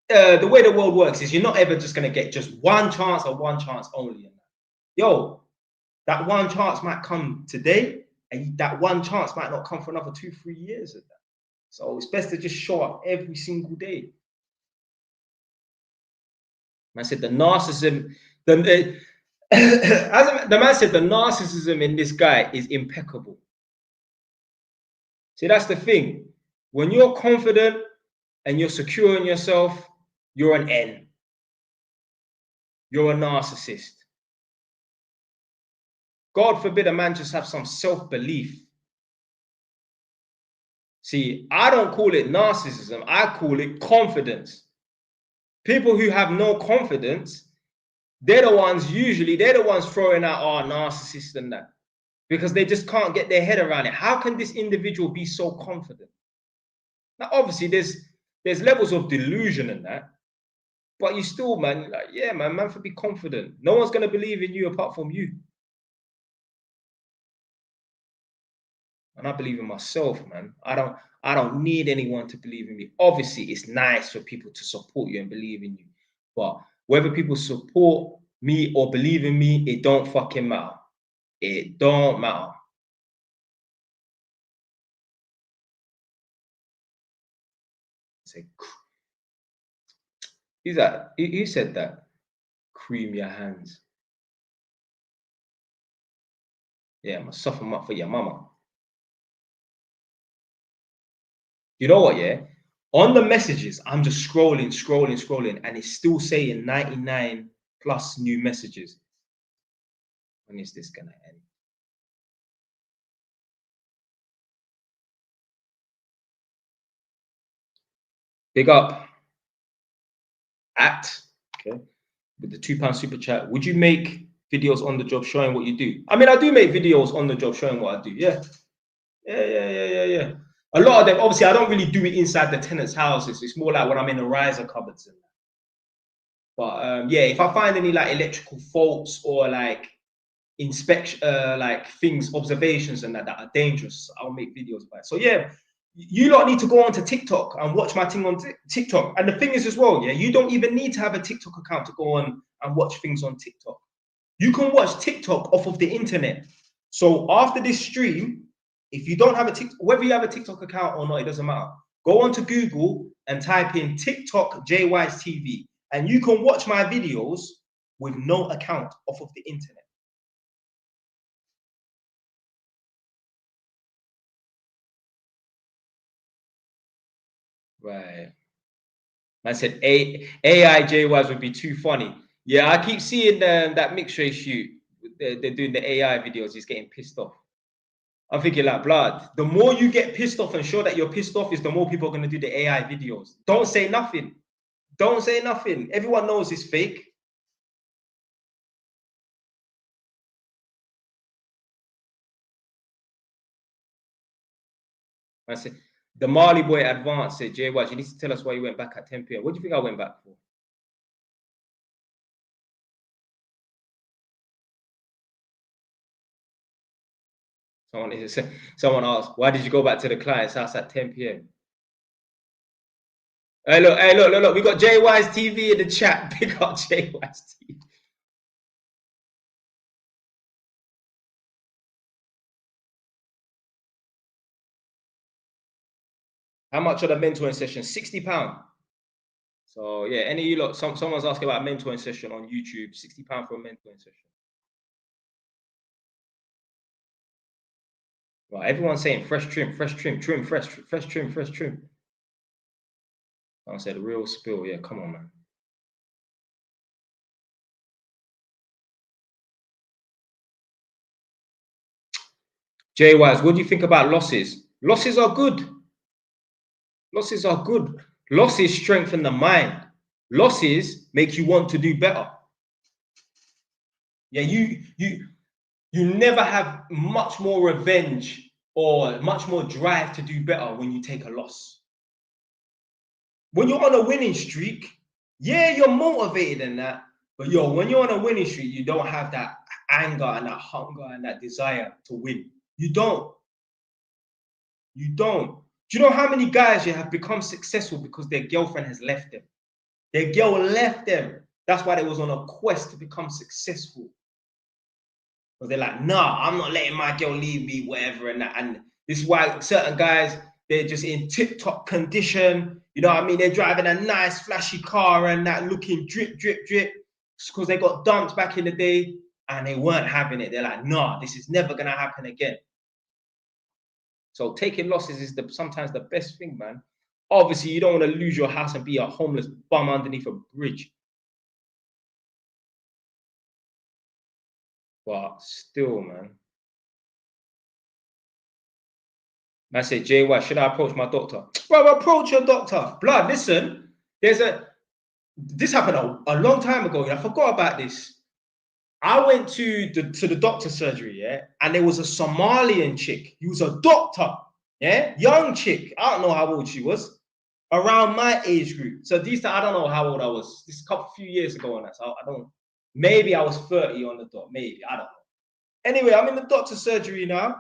the way the world works is you're not ever just going to get just one chance or one chance only. Yo, that one chance might come today, and that one chance might not come for another 2-3 years. Of that. So it's best to just show up every single day. I said the narcissism, the man said, the narcissism in this guy is impeccable. See, that's the thing. When you're confident and you're secure in yourself, you're an N. You're a narcissist. God forbid a man just have some self-belief. See, I don't call it narcissism. I call it confidence. People who have no confidence, they're the ones throwing out narcissist and that, because they just can't get their head around it. How can this individual be so confident? Now, obviously, there's levels of delusion in that, but you still, man, like, yeah, man should be confident. No one's gonna believe in you apart from you. And I believe in myself, man. I don't need anyone to believe in me. Obviously, it's nice for people to support you and believe in you, but whether people support me or believe in me, it don't fucking matter. It don't matter. Say, he said that. Cream your hands. Yeah, I'm gonna soften them up for your mama. You know what, yeah? On the messages, I'm just scrolling, and it's still saying 99 plus new messages. When is this gonna end? Big up. Okay, with the £2 super chat. Would you make videos on the job showing what you do? I mean, I do make videos on the job showing what I do. Yeah. A lot of them, obviously, I don't really do it inside the tenants' houses. It's more like when I'm in the riser cupboards and that. But yeah, if I find any like electrical faults or like inspection, like things, observations and that are dangerous, I'll make videos about it. So yeah, you lot need to go onto TikTok and watch my thing on TikTok. And the thing is as well, yeah, you don't even need to have a TikTok account to go on and watch things on TikTok. You can watch TikTok off of the internet. So after this stream, if you don't have a TikTok, whether you have a TikTok account or not, it doesn't matter. Go onto Google and type in TikTok JWise TV, and you can watch my videos with no account off of the internet. Right. I said AI JWise would be too funny. Yeah, I keep seeing that mixture shoot. They're doing the AI videos. He's getting pissed off. I'm thinking like, blood, the more you get pissed off and show that you're pissed off is the more people are going to do the AI videos. Don't say nothing. Don't say nothing. Everyone knows it's fake. I said, the Marley boy advanced said, Jay Watch, you need to tell us why you went back at 10 p.m. What do you think I went back for? Someone asked, why did you go back to the client's house at 10 p.m.? Hey, look. We got JWise TV in the chat. Pick up JWise TV. How much are the mentoring sessions? £60. So yeah, any of you lot, someone's asking about a mentoring session on YouTube, £60 for a mentoring session. Right, everyone's saying fresh trim, fresh trim. I said the real spill. Yeah, come on, man. JWise, what do you think about losses? Losses are good. Losses are good. Losses strengthen the mind. Losses make you want to do better. Yeah, you never have much more revenge or much more drive to do better when you take a loss. When you're on a winning streak, yeah, you're motivated in that. But yo, when you're on a winning streak, you don't have that anger and that hunger and that desire to win. You don't. You don't. Do you know how many guys you have become successful because their girlfriend has left them? Their girl left them. That's why they was on a quest to become successful. Because they're like, nah, I'm not letting my girl leave me, whatever, and that. And this is why certain guys, they're just in tip-top condition. You know what I mean? They're driving a nice, flashy car and that, looking drip. It's because they got dumped back in the day and they weren't having it. They're like, nah, this is never gonna happen again. So taking losses is sometimes the best thing, man. Obviously, you don't want to lose your house and be a homeless bum underneath a bridge. But still, man. I say, Jay, why should I approach my doctor? Bro, approach your doctor. Blood, listen, this happened a long time ago. I forgot about this. I went to the doctor surgery, yeah, and there was a Somalian chick. He was a doctor, yeah, young chick. I don't know how old she was, around my age group. So I don't know how old I was. This is a few years ago, and so I don't. Maybe I was 30 on the dot. Maybe I don't know. Anyway, I'm in the doctor surgery now.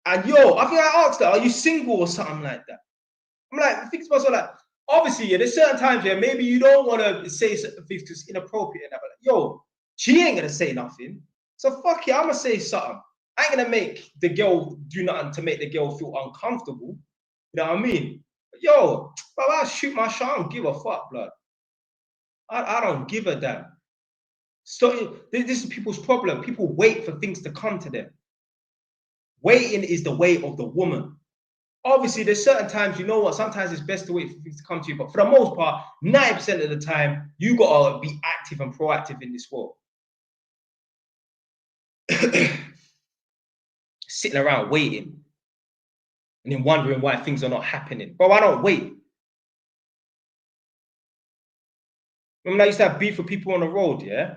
And yo, I think I asked her, are you single or something like that? I'm like, think to myself, like, obviously, yeah, there's certain times where maybe you don't want to say certain things because it's inappropriate. But like, yo, she ain't gonna say nothing. So fuck it, I'm gonna say something. I ain't gonna make the girl do nothing to make the girl feel uncomfortable. You know what I mean? But yo, bro, I shoot my shot. I don't give a fuck, blood. I don't give a damn. So this is people's problem. People wait for things to come to them. Waiting is the way of the woman. Obviously, there's certain times, you know what, sometimes it's best to wait for things to come to you. But for the most part, 90% of the time, you got to be active and proactive in this world. Sitting around waiting and then wondering why things are not happening. Bro, I don't wait. Remember, I used to have beef with people on the road, yeah?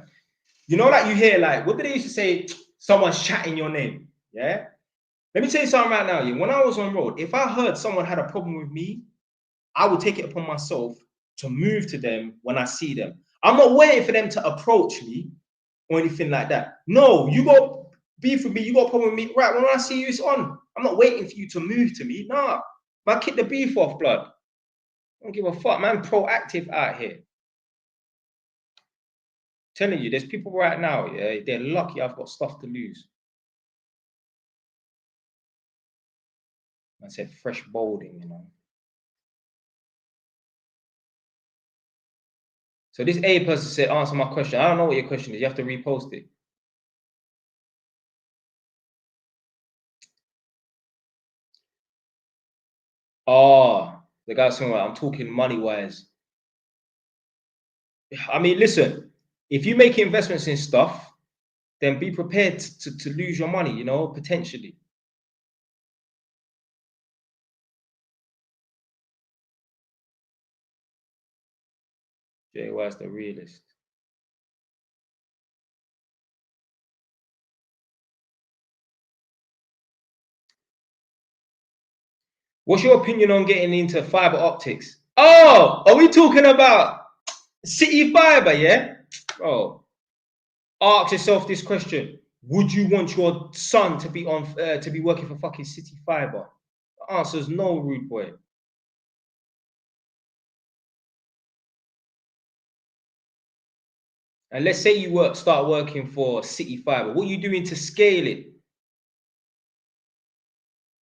You know, like you hear, like, what did they used to say? Someone's chatting your name, yeah? Let me tell you something right now. Yeah? When I was on road, if I heard someone had a problem with me, I would take it upon myself to move to them when I see them. I'm not waiting for them to approach me or anything like that. No, you got beef with me, you got a problem with me. Right, when I see you, it's on. I'm not waiting for you to move to me. Nah, man, kick the beef off, blood. I don't give a fuck, man. Proactive out here. Telling you, there's people right now, yeah, they're lucky I've got stuff to lose. I said fresh balding, you know. So this A person said, answer my question. I don't know what your question is. You have to repost it. Oh, the guy's saying, I'm talking money-wise. I mean, listen, if you make investments in stuff, then be prepared to lose your money, you know, potentially. Jay Wise, the realist. What's your opinion on getting into fiber optics? Oh, are we talking about City Fiber? Yeah, bro. Ask yourself this question: would you want your son to be working for fucking City Fiber? The answer is no, rude boy. And let's say you start working for City Fiber. What are you doing to scale it?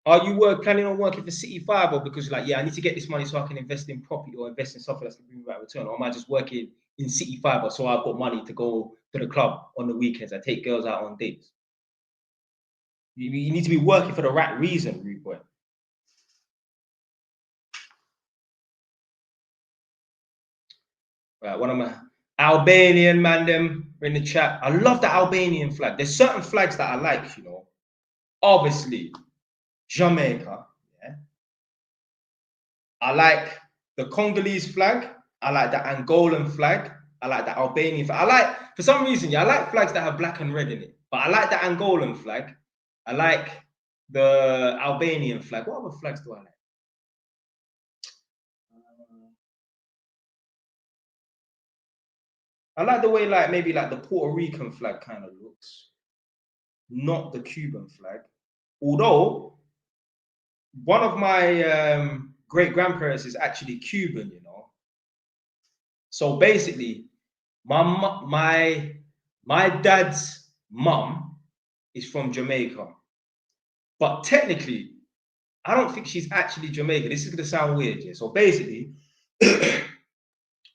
Are you planning on working for City Fiber because you're like, yeah, I need to get this money so I can invest in property or invest in something that's going to bring me back return? Or am I just working in City Fiber so I've got money to go to the club on the weekends? I take girls out on dates. You need to be working for the right reason, rude boy. Right, one of my Albanian man them in the chat. I love the Albanian flag. There's certain flags that I like, you know. Obviously, Jamaica. Yeah. I like the Congolese flag. I like the Angolan flag. I like the Albanian flag. I like, for some reason, yeah, I like flags that have black and red in it. But I like the Angolan flag. I like the Albanian flag. What other flags do I like? I like the way, like, maybe like the Puerto Rican flag kind of looks, not the Cuban flag. Although one of my great grandparents is actually Cuban, you know. So basically, my dad's mum is from Jamaica, but technically, I don't think she's actually Jamaican. This is gonna sound weird, yeah. So basically,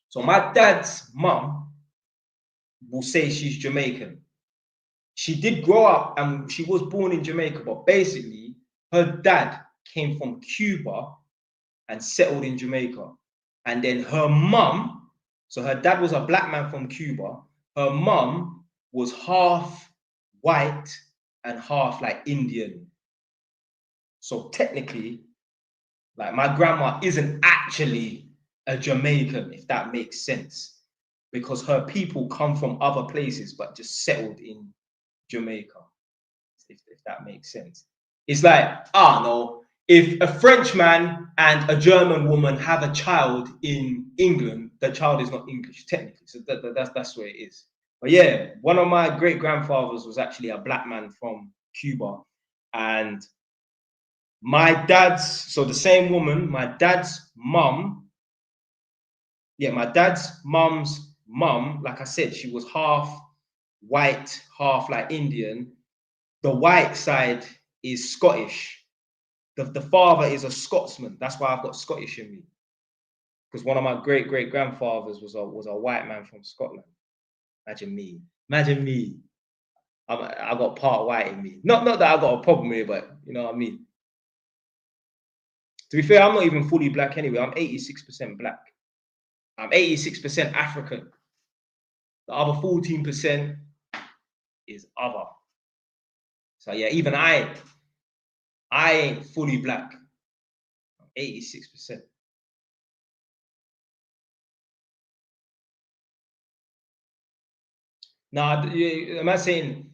so my dad's mum will say she's Jamaican. She did grow up and she was born in Jamaica, but basically, her dad came from Cuba and settled in Jamaica. And then her mum, so her dad was a black man from Cuba, her mum was half white and half like Indian. So technically, like my grandma isn't actually a Jamaican, if that makes sense, because her people come from other places but just settled in Jamaica, if that makes sense. It's like, ah, no, if a Frenchman and a German woman have a child in England, the child is not English technically. So that's where it is. But yeah, one of my great grandfathers was actually a black man from Cuba, and my dad's, so the same woman, my dad's mum, yeah, my dad's mum's mum, like I said, she was half white, half like Indian. The white side is Scottish. The father is a Scotsman. That's why I've got Scottish in me. Because one of my great grandfathers was a white man from Scotland. Imagine me. Imagine me. I got part white in me. Not that I got a problem with it, but you know what I mean. To be fair, I'm not even fully black anyway. I'm 86% black. I'm 86% African. The other 14% is other. So yeah, even I ain't fully black. I'm 86%. Now, am I saying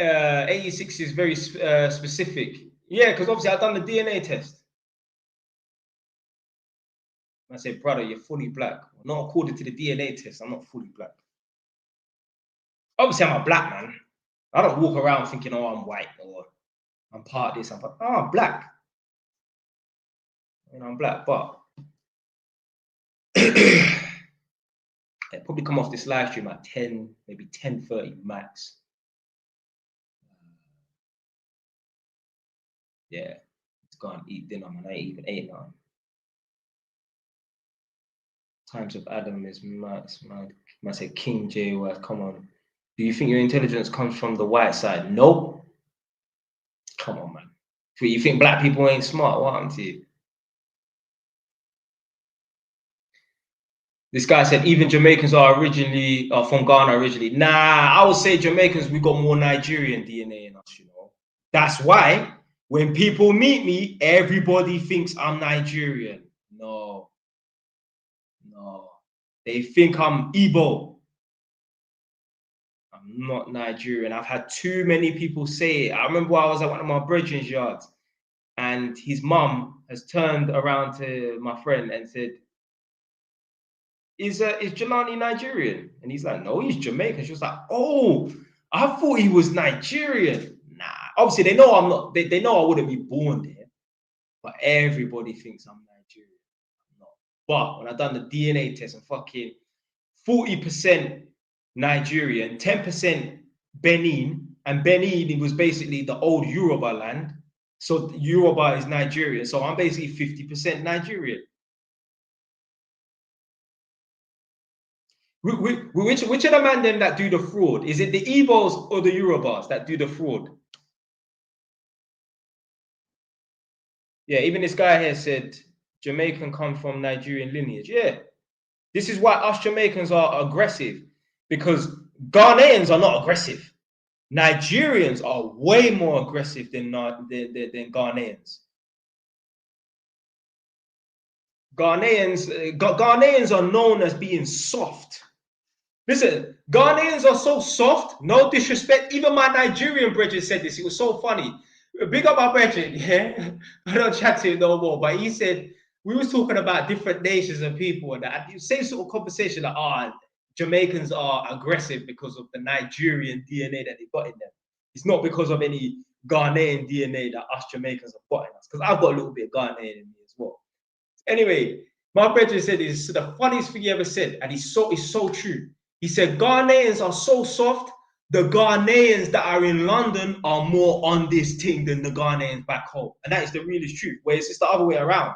86 is very specific? Yeah, because obviously I've done the DNA test. I said, brother, you're fully black. Well, not according to the DNA test, I'm not fully black. Obviously, I'm a black man. I don't walk around thinking, oh, I'm white or I'm part of this. I'm black. You know, I'm black, but it probably come off this live stream at 10, maybe 10:30 max. Yeah, let's go and eat dinner, man. I ain't even ate now. Times of Adam is mad. I say King J West. Come on. Do you think your intelligence comes from the white side? Nope. Come on, man. You think black people ain't smart? What happened to you? This guy said even Jamaicans are from Ghana originally. Nah, I would say Jamaicans, we got more Nigerian DNA in us, you know. That's why when people meet me, everybody thinks I'm Nigerian. No. They think I'm Igbo. I'm not Nigerian. I've had too many people say it. I remember I was at one of my brethren's yards and his mum has turned around to my friend and said, is Jelani Nigerian? And he's like, no, he's Jamaican. She was like, oh, I thought he was Nigerian. Nah, obviously they know I'm not. They know I wouldn't be born there, but everybody thinks I'm Nigerian. I'm not. But when I done the DNA test, I'm fucking 40% Nigerian, 10% Benin, and Benin it was basically the old Yoruba land. So Yoruba is Nigerian. So I'm basically 50% Nigerian. Which of the man then that do the fraud? Is it the Igbos or the Yorubas that do the fraud? Yeah, even this guy here said Jamaican come from Nigerian lineage. Yeah, this is why us Jamaicans are aggressive, because Ghanaians are not aggressive. Nigerians are way more aggressive than Ghanaians. Ghanaians are known as being soft. Listen, Ghanaians are so soft, no disrespect. Even my Nigerian brethren said this. It was so funny. Big up my brethren, yeah? I don't chat to him no more, but he said, we was talking about different nations and people, and that same sort of conversation that, Jamaicans are aggressive because of the Nigerian DNA that they got in them. It's not because of any Ghanaian DNA that us Jamaicans have got in us, because I've got a little bit of Ghanaian in me as well. Anyway, my brethren said this is the funniest thing he ever said, and it's so true. He said, Ghanaians are so soft, the Ghanaians that are in London are more on this thing than the Ghanaians back home. And that is the realest truth, where it's just the other way around.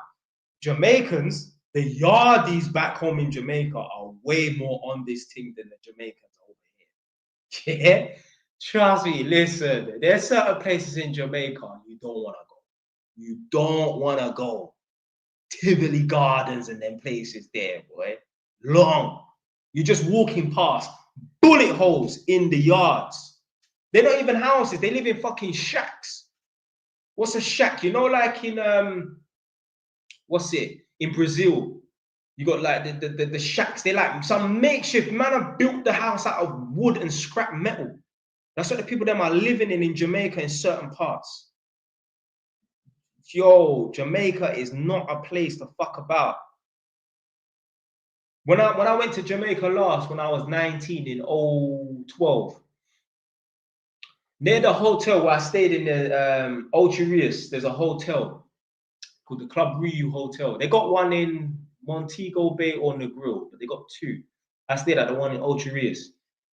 Jamaicans, the yardies back home in Jamaica are way more on this thing than the Jamaicans over here. Yeah? Trust me, listen, there's certain places in Jamaica you don't want to go. You don't want to go. Tivoli Gardens and them places there, boy. Long. You're just walking past bullet holes in the yards. They're not even houses. They live in fucking shacks. What's a shack? You know, like in what's it? In Brazil, you got like the shacks. They're like some makeshift. Man have built the house out of wood and scrap metal. That's what the people them are living in Jamaica in certain parts. Yo, Jamaica is not a place to fuck about. When I went to Jamaica last, when I was 19 in 2012, near the hotel where I stayed in the Ultra Rios, there's a hotel called the Club Rio Hotel. They got one in Montego Bay or Negril, but they got two. I stayed at the one in Ultra Rios.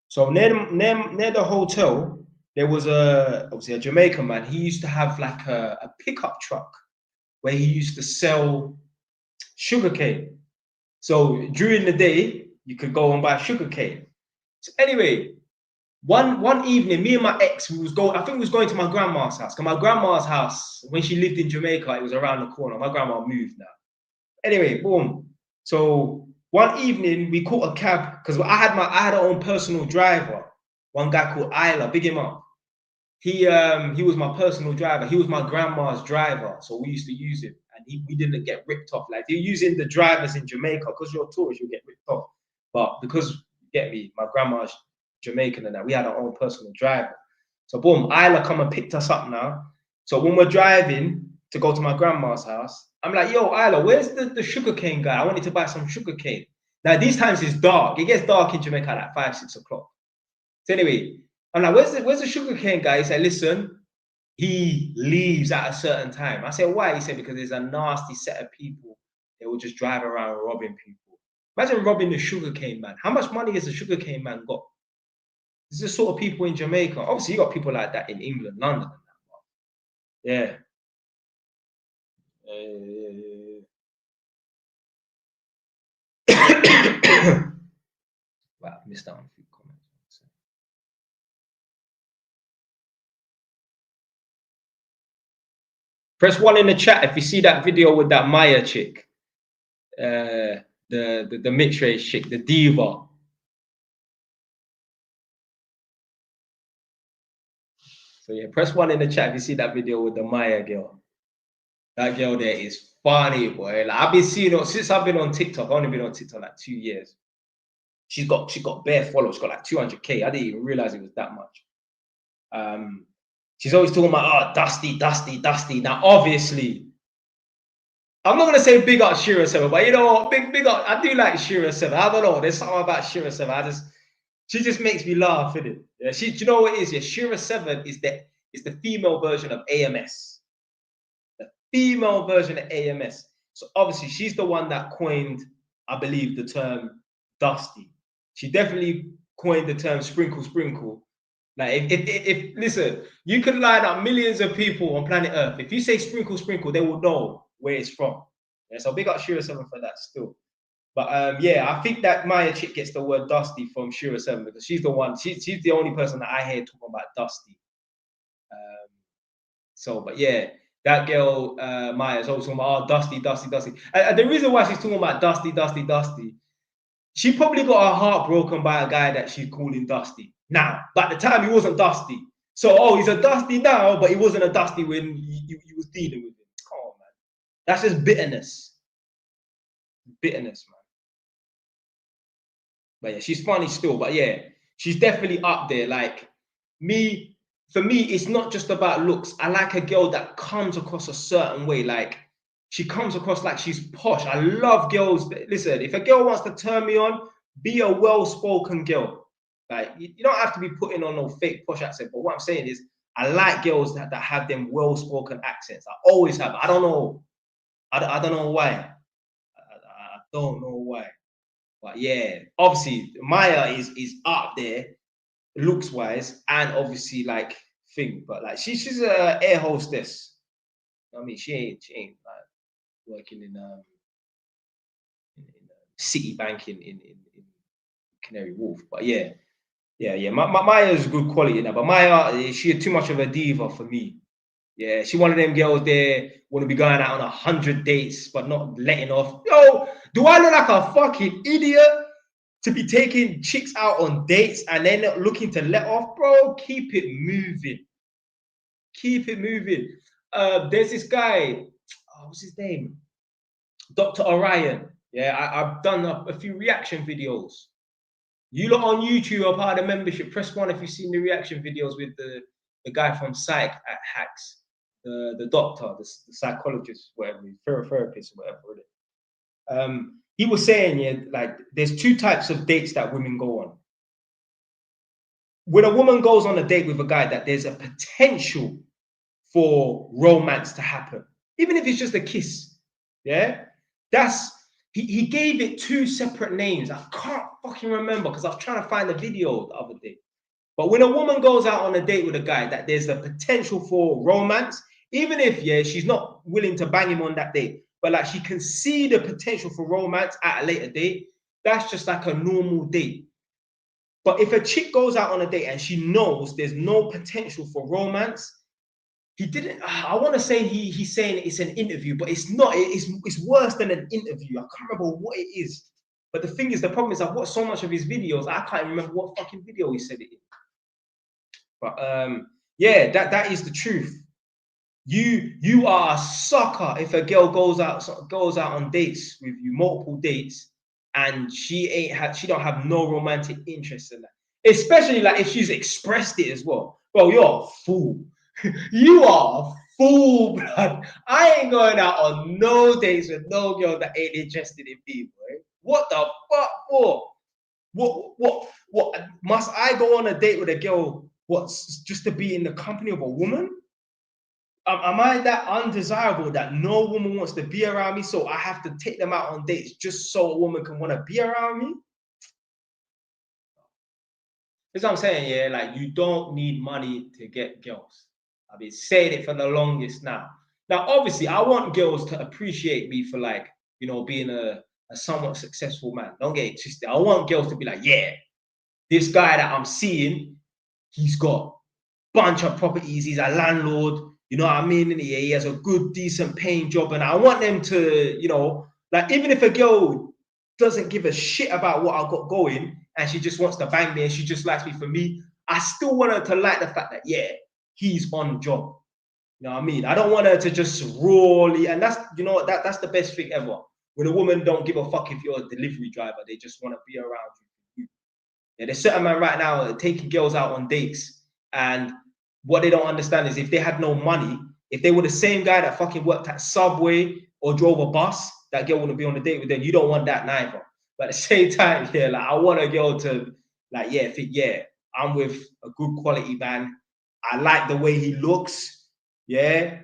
So near the hotel, there was obviously a Jamaican man. He used to have like a pickup truck where he used to sell sugarcane. So during the day, you could go and buy sugarcane. So anyway, one evening, me and my ex, I think we was going to my grandma's house. Because my grandma's house, when she lived in Jamaica, it was around the corner. My grandma moved now. Anyway, boom. So one evening, we caught a cab because I had our own personal driver. One guy called Isla, big him up. He was my personal driver. He was my grandma's driver, so we used to use him, and we didn't get ripped off. Like they're using the drivers in Jamaica, because you're a tourist, you'll get ripped off. But because you get me, my grandma's Jamaican and that, we had our own personal driver. So boom, Isla come and picked us up now. So when we're driving to go to my grandma's house, I'm like, yo, Isla, where's the sugarcane guy? I wanted to buy some sugarcane. Now these times it's dark. It gets dark in Jamaica at like 5, 6 o'clock. So anyway, I'm like, where's the sugarcane guy? He said, listen, he leaves at a certain time. I said, why? He said, because there's a nasty set of people that will just drive around robbing people. Imagine robbing the sugarcane man. How much money has the sugarcane man got? This is the sort of people in Jamaica. Obviously, you got people like that in England, London, and that. Yeah. Wow, I missed out on a few comments. Press 1 in the chat if you see that video with that Maya chick, the mixed race chick, the diva. So yeah, press 1 in the chat if you see that video with the Maya girl. That girl there is funny, boy. Like, I've been seeing her since I've been on TikTok. I've only been on TikTok like 2 years. She's got bare followers. She's got like 200K. I didn't even realize it was that much. She's always talking about, oh, Dusty, Dusty, Dusty. Now, obviously, I'm not gonna say big up Shira 7, but you know what? Big up. I do like Shira 7. I don't know. There's something about Shira 7. She just makes me laugh, innit? Yeah, do you know what it is? Yeah, Shira 7 is the female version of AMS. The female version of AMS. So obviously, she's the one that coined, I believe, the term Dusty. She definitely coined the term sprinkle, sprinkle. Like, if listen, you could line up millions of people on planet Earth. If you say sprinkle, sprinkle, they will know where it's from. Yeah, so big up Shira 7 for that still. But yeah, I think that Maya chick gets the word Dusty from Shira 7 because she's the one, she's the only person that I hear talking about Dusty. But yeah, that girl, Maya, is always talking about, oh, Dusty, Dusty, Dusty. And the reason why she's talking about Dusty, Dusty, Dusty, she probably got her heart broken by a guy that she's calling Dusty. Now, but at the time, he wasn't Dusty. So, oh, he's a Dusty now, but he wasn't a Dusty when you was dealing with him. Come on, man. That's just bitterness. Bitterness, man. But yeah, she's funny still. But yeah, she's definitely up there. Like, for me, it's not just about looks. I like a girl that comes across a certain way. Like, she comes across like she's posh. I love girls. Listen, if a girl wants to turn me on, be a well-spoken girl. Like, you don't have to be putting on no fake posh accent. But what I'm saying is, I like girls that have them well-spoken accents. I always have. I don't know. I don't know why. I don't know why. But yeah, obviously Maya is up there looks wise and obviously like thing, but like she's a air hostess. I mean, she ain't like working in Citibank in Canary Wharf. But yeah. Maya's good quality now, but Maya, she too much of a diva for me. Yeah, she one of them girls there want to be going out on 100 dates, but not letting off. Yo, do I look like a fucking idiot to be taking chicks out on dates and then looking to let off? Bro, keep it moving. Keep it moving. There's this guy, what's his name? Dr. Orion. Yeah, I've done a few reaction videos. You lot on YouTube are part of the membership. Press 1 if you've seen the reaction videos with the guy from Psych at Hacks, the doctor, the psychologist, whatever, therapist, whatever. He was saying, yeah, like there's 2 types of dates that women go on. When a woman goes on a date with a guy that there's a potential for romance to happen, even if it's just a kiss, yeah, he gave it 2 separate names. I can't fucking remember because I was trying to find the video the other day. But when a woman goes out on a date with a guy that there's a potential for romance, even if, yeah, she's not willing to bang him on that date, but like she can see the potential for romance at a later date, that's just like a normal date. But if a chick goes out on a date and she knows there's no potential for romance, I want to say he's saying it's an interview, but it's not. It's worse than an interview. I can't remember what it is. But the thing is, the problem is I've watched so much of his videos, I can't remember what fucking video he said it in. But yeah, that is the truth. You are a sucker if a girl goes out on dates with you, multiple dates, and she don't have no romantic interest in that. Especially like if she's expressed it as well. Bro, you're a fool. You are a fool, blood. I ain't going out on no dates with no girl that ain't interested in me, boy. What the fuck for? What must I go on a date with a girl? What's just to be in the company of a woman? Am I that undesirable that no woman wants to be around me? So I have to take them out on dates just so a woman can want to be around me? That's what I'm saying, yeah. Like, you don't need money to get girls. I've been saying it for the longest now. Now, obviously, I want girls to appreciate me for, like, you know, being a a somewhat successful man. Don't get it twisted. I want girls to be like, yeah, this guy that I'm seeing, he's got a bunch of properties. He's a landlord. You know what I mean? And he has a good, decent paying job. And I want them to, you know, like even if a girl doesn't give a shit about what I got going and she just wants to bang me and she just likes me for me, I still want her to like the fact that, yeah, he's on job. You know what I mean? I don't want her to just rawly, and that's, you know, that's the best thing ever. When a woman don't give a fuck if you're a delivery driver, they just want to be around you. Yeah, there's certain men right now taking girls out on dates, and what they don't understand is if they had no money, if they were the same guy that fucking worked at Subway or drove a bus, that girl wouldn't be on a date with them. You don't want that neither. But at the same time, yeah, like I want a girl to like, yeah, think, yeah, I'm with a good quality man. I like the way he looks. Yeah.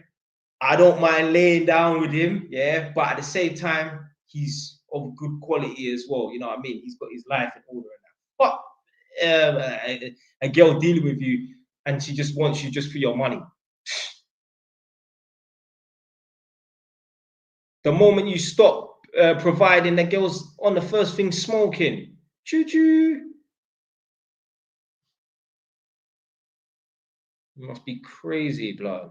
I don't mind laying down with him. Yeah. But at the same time, he's of good quality as well. You know what I mean? He's got his life in order and that. But a girl dealing with you and she just wants you just for your money. The moment you stop providing, the girl's on the first thing smoking. Choo choo. You must be crazy, blood.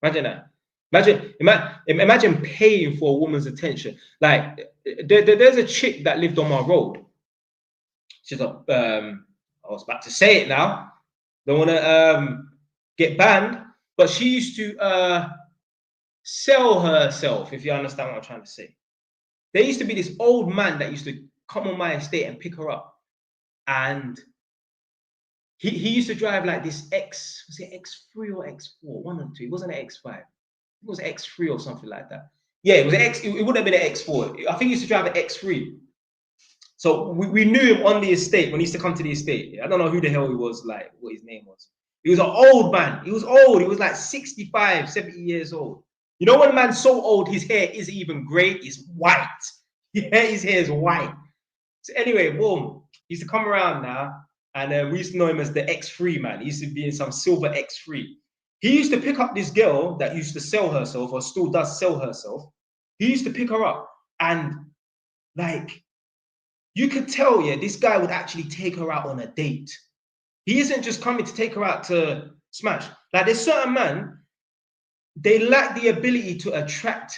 Imagine that. Imagine paying for a woman's attention. Like there's a chick that lived on my road. She's like, I was about to say it now. Don't want to get banned, but she used to sell herself, if you understand what I'm trying to say. There used to be this old man that used to come on my estate and pick her up. And he used to drive like this was it X3 or X4? One or two. It wasn't an X5. It was X3 or something like that. Yeah, it was an X, it would have been an X4. I think he used to drive an X3. So we knew him on the estate when he used to come to the estate. I don't know who the hell he was, like what his name was. He was an old man. He was old. He was like 65, 70 years old. You know, when a man's so old, his hair isn't even grey, it's white. Yeah, his hair is white. So anyway, boom. He used to come around now, and we used to know him as the X3 man. He used to be in some silver X3. He used to pick up this girl that used to sell herself, or still does sell herself. He used to pick her up, and like, you could tell, yeah, this guy would actually take her out on a date. He isn't just coming to take her out to smash. Like, there's certain men, they lack the ability to attract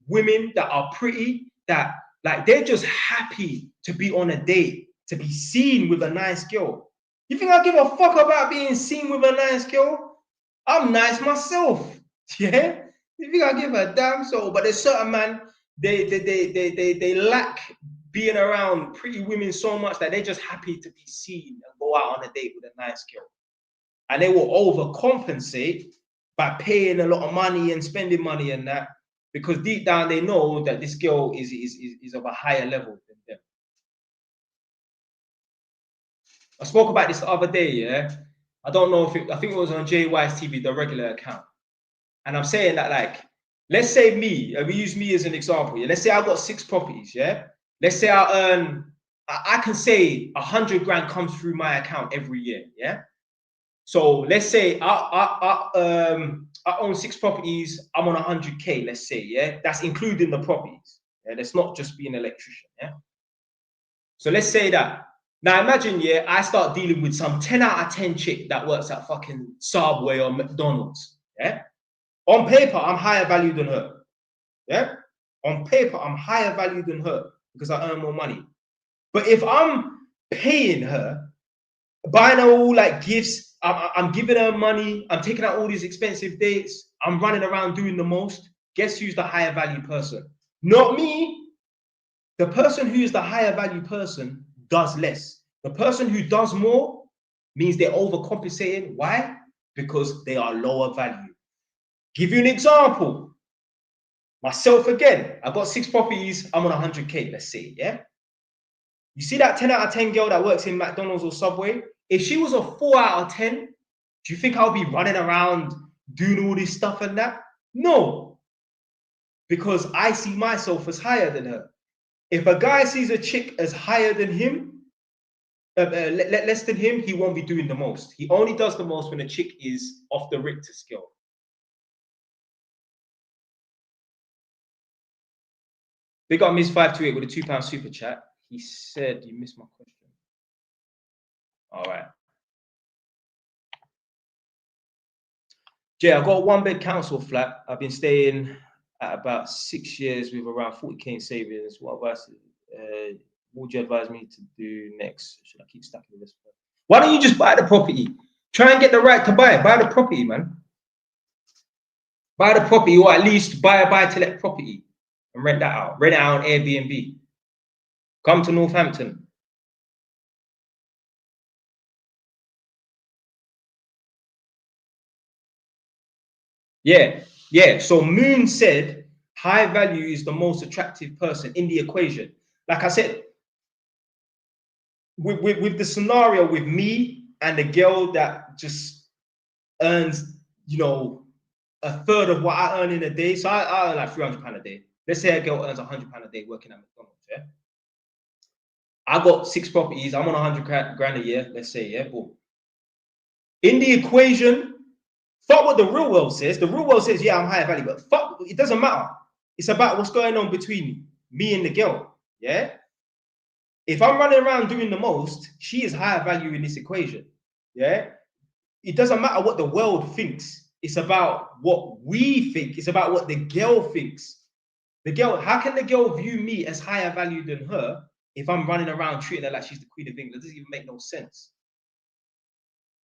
women that are pretty, that like they're just happy to be on a date, to be seen with a nice girl. You think I give a fuck about being seen with a nice girl? I'm nice myself. Yeah. You think I give a damn soul? But there's certain man, they lack being around pretty women so much that they're just happy to be seen and go out on a date with a nice girl. And they will overcompensate by paying a lot of money and spending money and that, because deep down they know that this girl is of a higher level than them. I spoke about this the other day, yeah. I don't know if I think it was on JY's TV, the regular account. And I'm saying that, like, let's say me, we use me as an example. Yeah, let's say I've got 6 properties, yeah. Let's say I can say 100 grand comes through my account every year, yeah. So let's say I own 6 properties. I'm on 100K. Let's say, yeah, that's including the properties. Yeah, that's not just being an electrician. Yeah. So let's say that. Now imagine, yeah, I start dealing with some 10 out of 10 chick that works at fucking Subway or McDonald's. Yeah. On paper, I'm higher value than her. Yeah. On paper, I'm higher value than her because I earn more money. But if I'm paying her, buying her all like gifts, I'm giving her money, I'm taking out all these expensive dates, I'm running around doing the most, guess who's the higher value person? Not me. The person who is the higher value person does less. The person who does more means they're overcompensating. Why? Because they are lower value. Give you an example. Myself again, I've got 6 properties, I'm on 100K, let's say, yeah? You see that 10 out of 10 girl that works in McDonald's or Subway? If she was a 4 out of 10, do you think I'll be running around doing all this stuff and that? No, because I see myself as higher than her. If a guy sees a chick as higher than him, less than him, he won't be doing the most. He only does the most when a chick is off the Richter scale. Big up Miss 528 with a £2 super chat. He said you missed my question. All right. Jay, I got a 1-bed council flat. I've been staying at about 6 years with around 40k in savings. What advice would you advise me to do next? Should I keep stacking this? Why don't you just buy the property? Try and get the right to buy it. Buy the property, man. Buy the property, or at least buy a buy-to-let property and rent that out. Rent it out on Airbnb. Come to Northampton. Yeah. So Moon said high value is the most attractive person in the equation. Like I said, with the scenario with me and the girl that just earns, you know, a third of what I earn in a day. So I earn like £300 a day. Let's say a girl earns £100 a day working at McDonald's. Yeah. I got 6 properties. I'm on 100 grand a year. Let's say, yeah, boom. In the equation, fuck what the real world says. The real world says, yeah, I'm higher value, but fuck, it doesn't matter. It's about what's going on between me and the girl. Yeah. If I'm running around doing the most, she is higher value in this equation. Yeah. It doesn't matter what the world thinks. It's about what we think. It's about what the girl thinks. The girl, how can the girl view me as higher value than her if I'm running around treating her like she's the Queen of England? It doesn't even make no sense.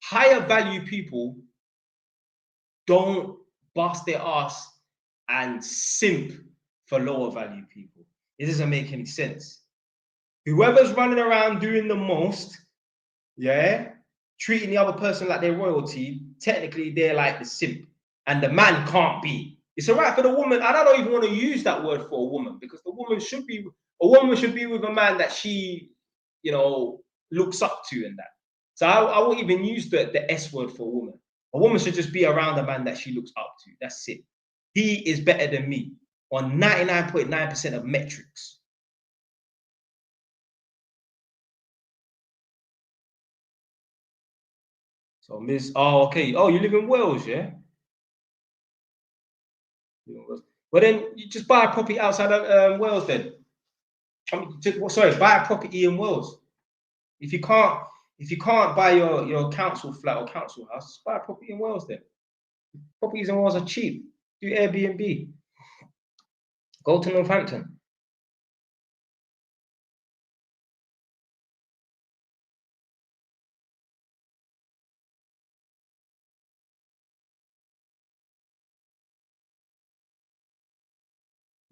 Higher value people don't bust their ass and simp for lower value people. It doesn't make any sense. Whoever's running around doing the most, yeah, treating the other person like they're royalty, technically they're like the simp. And the man can't be. It's all right for the woman. I don't even want to use that word for a woman, because the woman should be with a man that she, you know, looks up to and that. So I won't even use the S word for a woman. A woman should just be around a man that she looks up to. That's it. He is better than me on 99.9% of metrics. So Miss, oh, okay. Oh, you live in Wales, yeah? Well, then you just buy a property outside of Wales then. Buy a property in Wales. If you can't buy your council flat or council house, just buy a property in Wales then. Properties in Wales are cheap. Do Airbnb. Go to Northampton.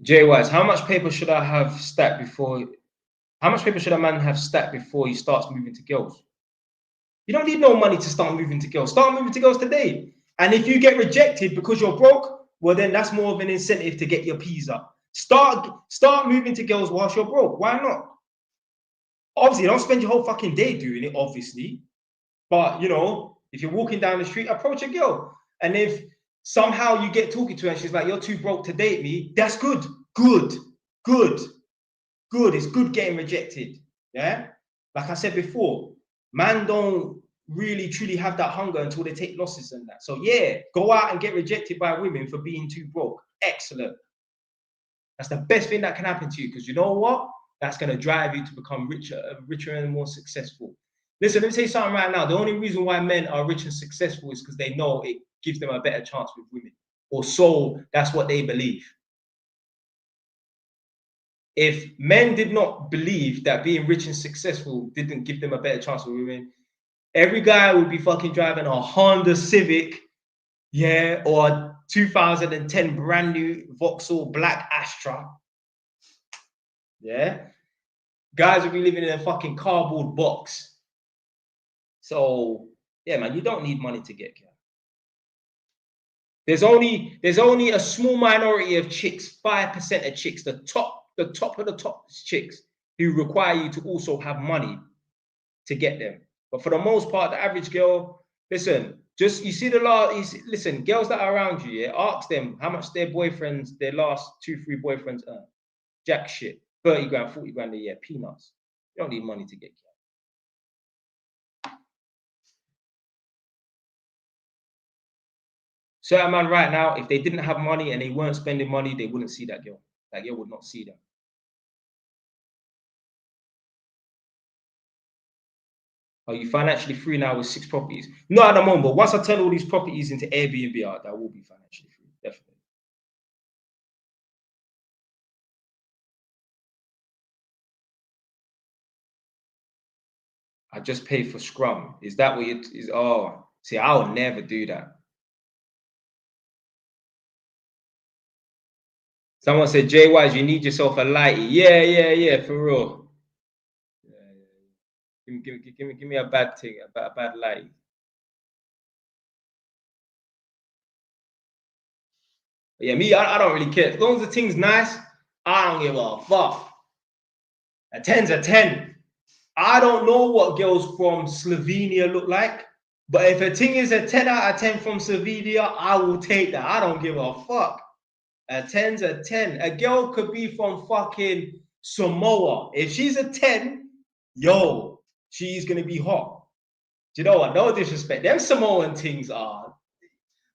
Jay Wise, how much paper should I have stacked before? How much paper should a man have stacked before he starts moving to girls? You don't need no money to start moving to girls. Start moving to girls today. And if you get rejected because you're broke, well, then that's more of an incentive to get your P's up. Start moving to girls whilst you're broke. Why not? Obviously, don't spend your whole fucking day doing it, obviously. But, you know, if you're walking down the street, approach a girl. And if somehow you get talking to her and she's like, you're too broke to date me, that's good. Good. It's good getting rejected. Yeah? Like I said before, man don't really truly have that hunger until they take losses and that. So yeah, go out and get rejected by women for being too broke. Excellent. That's the best thing that can happen to you, because you know what? That's going to drive you to become richer and more successful. Listen, let me say something right now. The only reason why men are rich and successful is because they know it gives them a better chance with women. Or so that's what they believe. If men did not believe that being rich and successful didn't give them a better chance with women, every guy would be fucking driving a Honda Civic, yeah, or a 2010 brand new Vauxhall Black Astra. Yeah. Guys would be living in a fucking cardboard box. So, yeah, man, you don't need money to get girl. There's only a small minority of chicks, 5% of chicks, the top of the top chicks, who require you to also have money to get them. But for the most part, the average girl, listen, just you see listen, girls that are around you, yeah, ask them how much their boyfriends, their last 2-3 boyfriends earn. Jack shit. 30 grand, 40 grand a year, peanuts. You don't need money to get girl. Certain man right now, if they didn't have money and they weren't spending money, they wouldn't see that girl. That girl would not see them. Are you financially free now with 6 properties? Not at the moment, but once I turn all these properties into Airbnb out, that will be financially free, definitely. I just pay for Scrum. Is that what it is? Oh, see, I would never do that. Someone said, Jay Wise, you need yourself a lighty. Yeah, for real. Yeah. Give me a bad thing, a bad light. Yeah, me, I don't really care. As long as the thing's nice, I don't give a fuck. A 10's a 10. I don't know what girls from Slovenia look like, but if a thing is a 10 out of 10 from Slovenia, I will take that. I don't give a fuck. A 10's a 10. A girl could be from fucking Samoa. If she's a 10, yo, she's gonna be hot. Do you know what? No disrespect. Them Samoan things are.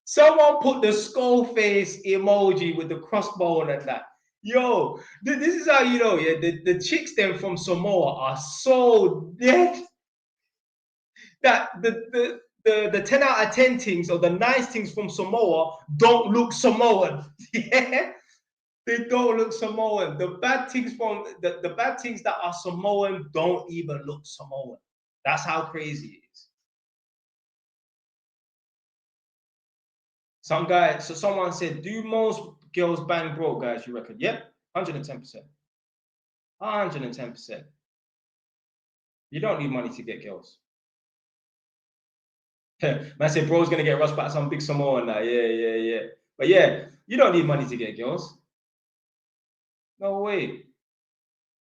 Someone put the skull face emoji with the crossbone and that. Yo, this is how you know, yeah. The chicks them from Samoa are so dead that the 10 out of 10 things or the nice things from Samoa don't look Samoan. Yeah. They don't look Samoan. The bad things from the bad things that are Samoan don't even look Samoan. That's how crazy it is. Some guy, so someone said, do most girls bang broke guys, you reckon? Yep, 110%. 110%. You don't need money to get girls. Man said bro's gonna get rushed by some big Samoan now. Yeah. But yeah, you don't need money to get girls. No way.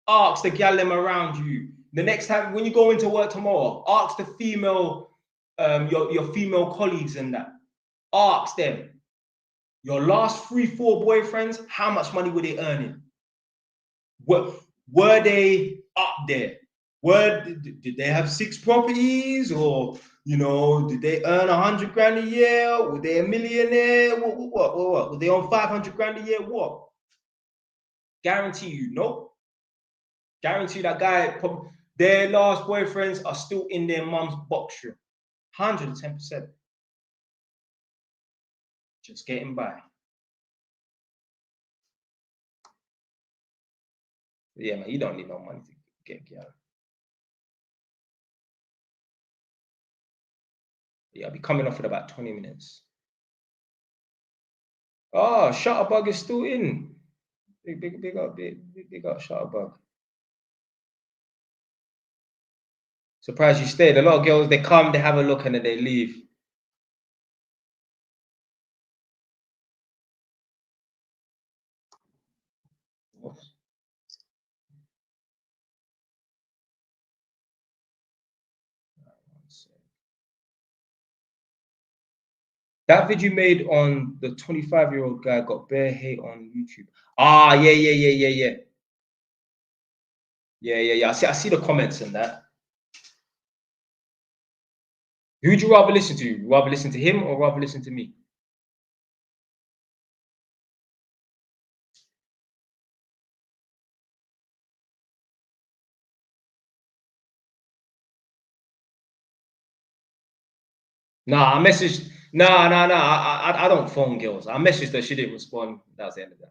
Ask the gal them around you. The next time when you go into work tomorrow, ask the female, your female colleagues and that. Ask them, your last 3-4 boyfriends, how much money were they earning? Were they up there? Did they have 6 properties, or did they earn 100 grand a year? Were they a millionaire? What? Were they on 500 grand a year? What? Guarantee you, nope. Guarantee that guy, their last boyfriends are still in their mum's box room. 110%. Just getting by. Yeah, man, you don't need no money to get girl. Yeah, I'll be coming off in about 20 minutes. Oh, Shutterbug is still in. Big up Shutterbug. Surprised you stayed. A lot of girls, they come, they have a look, and then they leave. That video you made on the 25-year-old guy got bare hate on YouTube. Ah, yeah. Yeah. I see the comments in that. Who'd you rather listen to? Rather listen to him or rather listen to me? Nah, I messaged. Nah. I don't phone girls. I messaged her. She didn't respond. That was the end of that.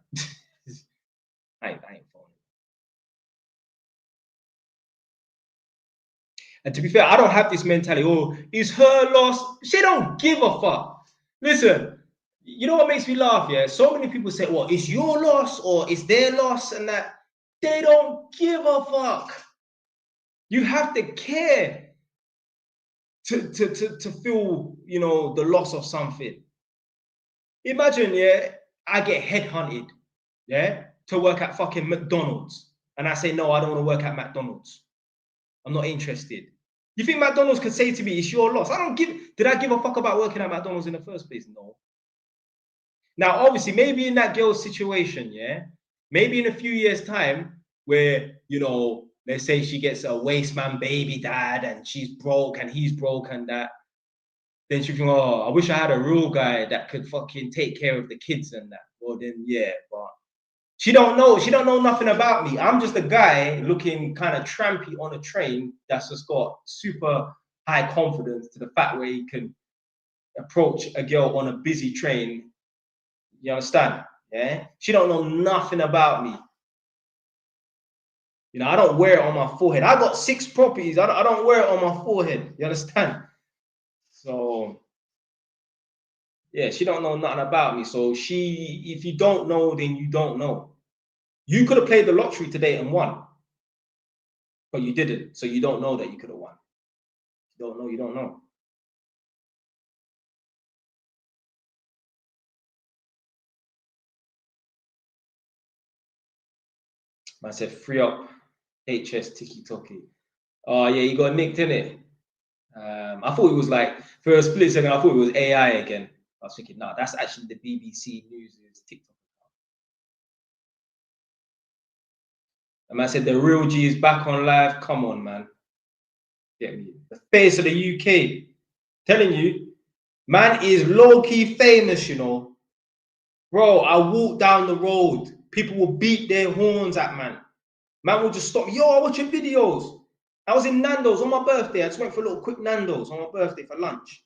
I ain't phoning. And to be fair, I don't have this mentality. Oh, it's her loss. She don't give a fuck. Listen, you know what makes me laugh? Yeah, so many people say, "Well, it's your loss or it's their loss," and that they don't give a fuck. You have to care to feel, the loss of something. Imagine, yeah, I get headhunted, yeah, to work at fucking McDonald's, and I say, no, I don't want to work at McDonald's. I'm not interested. You think McDonald's could say to me, it's your loss? Did I give a fuck about working at McDonald's in the first place? No. Now, obviously, maybe in that girl's situation, yeah, maybe in a few years' time, where, let's say she gets a waste man baby dad and she's broke and he's broke and that, then she think, oh, I wish I had a real guy that could fucking take care of the kids and that. Well, then, yeah, but she don't know nothing about me. I'm just a guy looking kind of trampy on a train that's just got super high confidence to the fact where he can approach a girl on a busy train. You understand? Yeah. She don't know nothing about me. You know, I don't wear it on my forehead. I got 6 properties. I don't wear it on my forehead. You understand? So yeah, she don't know nothing about me. So if you don't know, then you don't know. You could have played the lottery today and won, but you didn't. So you don't know that you could have won. You don't know, you don't know. I said, free up HS Tiki Toki. Oh yeah, you got nicked, innit? I thought it was like, for a split second, I thought it was AI again. I was thinking, no, that's actually the BBC News' TikTok account. And man said, the real G is back on live. Come on, man. Get me. The face of the UK. Telling you, man is low-key famous, you know. Bro, I walk down the road. People will beat their horns at man. Man will just stop. Yo, I watch your videos. I was in Nando's on my birthday. I just went for a little quick Nando's on my birthday for lunch.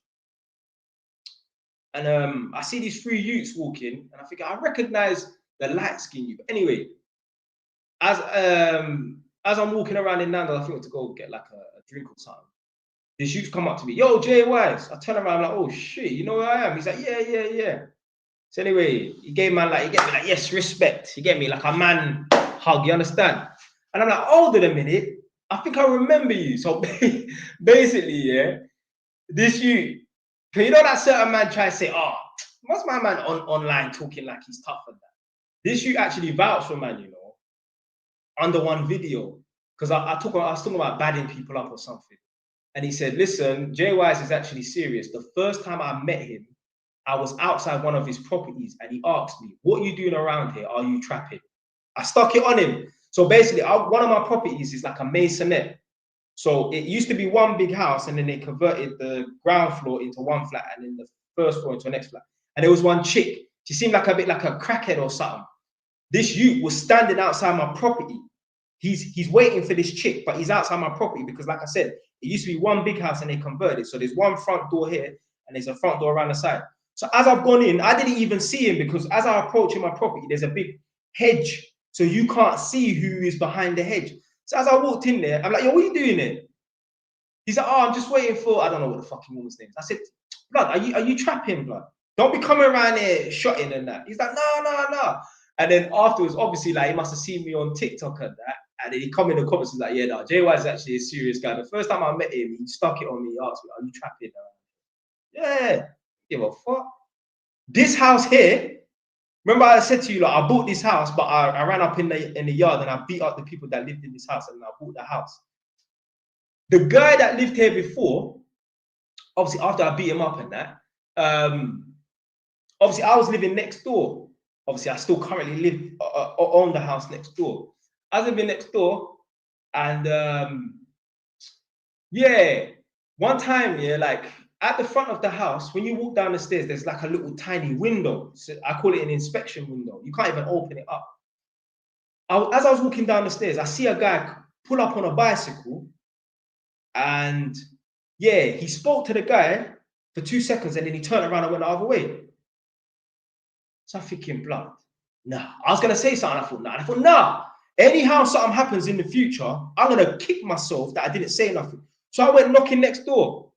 And I see these 3 youths walking, and I think I recognize the light skin youth. But anyway, as I'm walking around in Nando's, I think to go get like a drink or something. This youth come up to me, yo, Jay Wise. I turn around, I'm like, oh shit, you know who I am? He's like, yeah. So anyway, he gave me like, yes, respect. He gave me like a man hug, you understand? And I'm like, hold on a minute. I think I remember you. So basically, yeah, this you know that certain man try to say, oh, what's my man online talking like he's tough and that? This you actually vouched for, man, you know, under one video. Because I was talking about badding people up or something. And he said, listen, Jay Wise is actually serious. The first time I met him, I was outside one of his properties and he asked me, what are you doing around here? Are you trapping? I stuck it on him. So basically, one of my properties is like a maisonette. So it used to be one big house and then they converted the ground floor into one flat and then the first floor into the next flat. And there was one chick. She seemed like a bit like a crackhead or something. This youth was standing outside my property. He's waiting for this chick, but he's outside my property because, like I said, it used to be one big house and they converted. So there's one front door here and there's a front door around the side. So as I've gone in, I didn't even see him because as I approach my property, there's a big hedge. So you can't see who is behind the hedge. So as I walked in there, I'm like, yo, what are you doing there? He's like, oh, I'm just waiting for, I don't know what the fucking woman's name is. I said, blood, are you trapping, blood? Don't be coming around here shotting and that. He's like, no. And then afterwards, obviously, like, he must have seen me on TikTok and that. And then he come in the comments, he's like, yeah, no, JY is actually a serious guy. The first time I met him, he stuck it on me. He asked me, are you trapping? Yeah, give a fuck. This house here, remember I said to you, like, I bought this house, but I ran up in the yard and I beat up the people that lived in this house and I bought the house. The guy that lived here before, obviously after I beat him up and that, obviously I was living next door. Obviously I still currently live on the house next door. I was living next door and yeah, one time, yeah, like at the front of the house, when you walk down the stairs, there's like a little tiny window. So I call it an inspection window. You can't even open it up. As I was walking down the stairs, I see a guy pull up on a bicycle. And yeah, he spoke to the guy for 2 seconds and then he turned around and went the other way. So I'm thinking, blood, nah. I was going to say something. I thought, nah. Anyhow something happens in the future, I'm going to kick myself that I didn't say nothing. So I went knocking next door.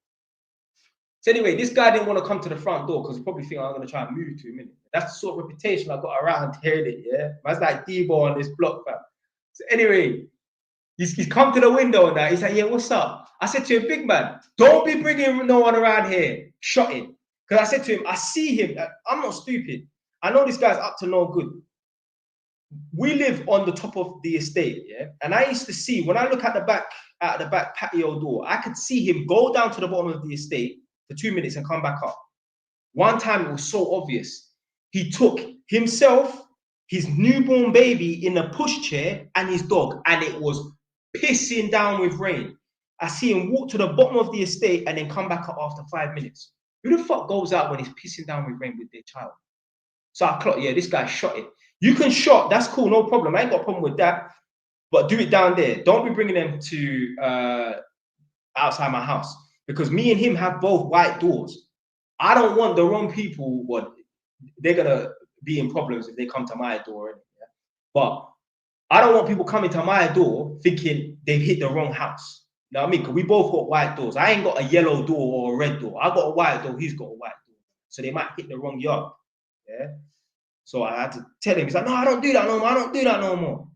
So anyway, this guy didn't want to come to the front door because he probably think I'm going to try and move to him. That's the sort of reputation I got around here, yeah? Man's like Debo on this block, fam. So anyway, he's come to the window and that. He's like, yeah, what's up? I said to him, big man, don't be bringing no one around here shotting. Because I said to him, I see him. I'm not stupid. I know this guy's up to no good. We live on the top of the estate, yeah? And I used to see, when I look at the back patio door, I could see him go down to the bottom of the estate for 2 minutes and come back up. One time it was so obvious. He took himself, his newborn baby in a pushchair and his dog, and it was pissing down with rain. I see him walk to the bottom of the estate and then come back up after 5 minutes. Who the fuck goes out when he's pissing down with rain with their child? So I clocked, yeah, this guy shot it. You can shot, that's cool, no problem. I ain't got a problem with that. But do it down there. Don't be bringing them to outside my house. because me and him have both white doors. I don't want the wrong people. What they're gonna be in problems if they come to my door. Yeah? But I don't want people coming to my door thinking they've hit the wrong house. You know what I mean? Because we both got white doors. I ain't got a yellow door or a red door. I got a white door. He's got a white door. So they might hit the wrong yard. Yeah. So I had to tell him. He's like, no, I don't do that no more. I don't do that no more.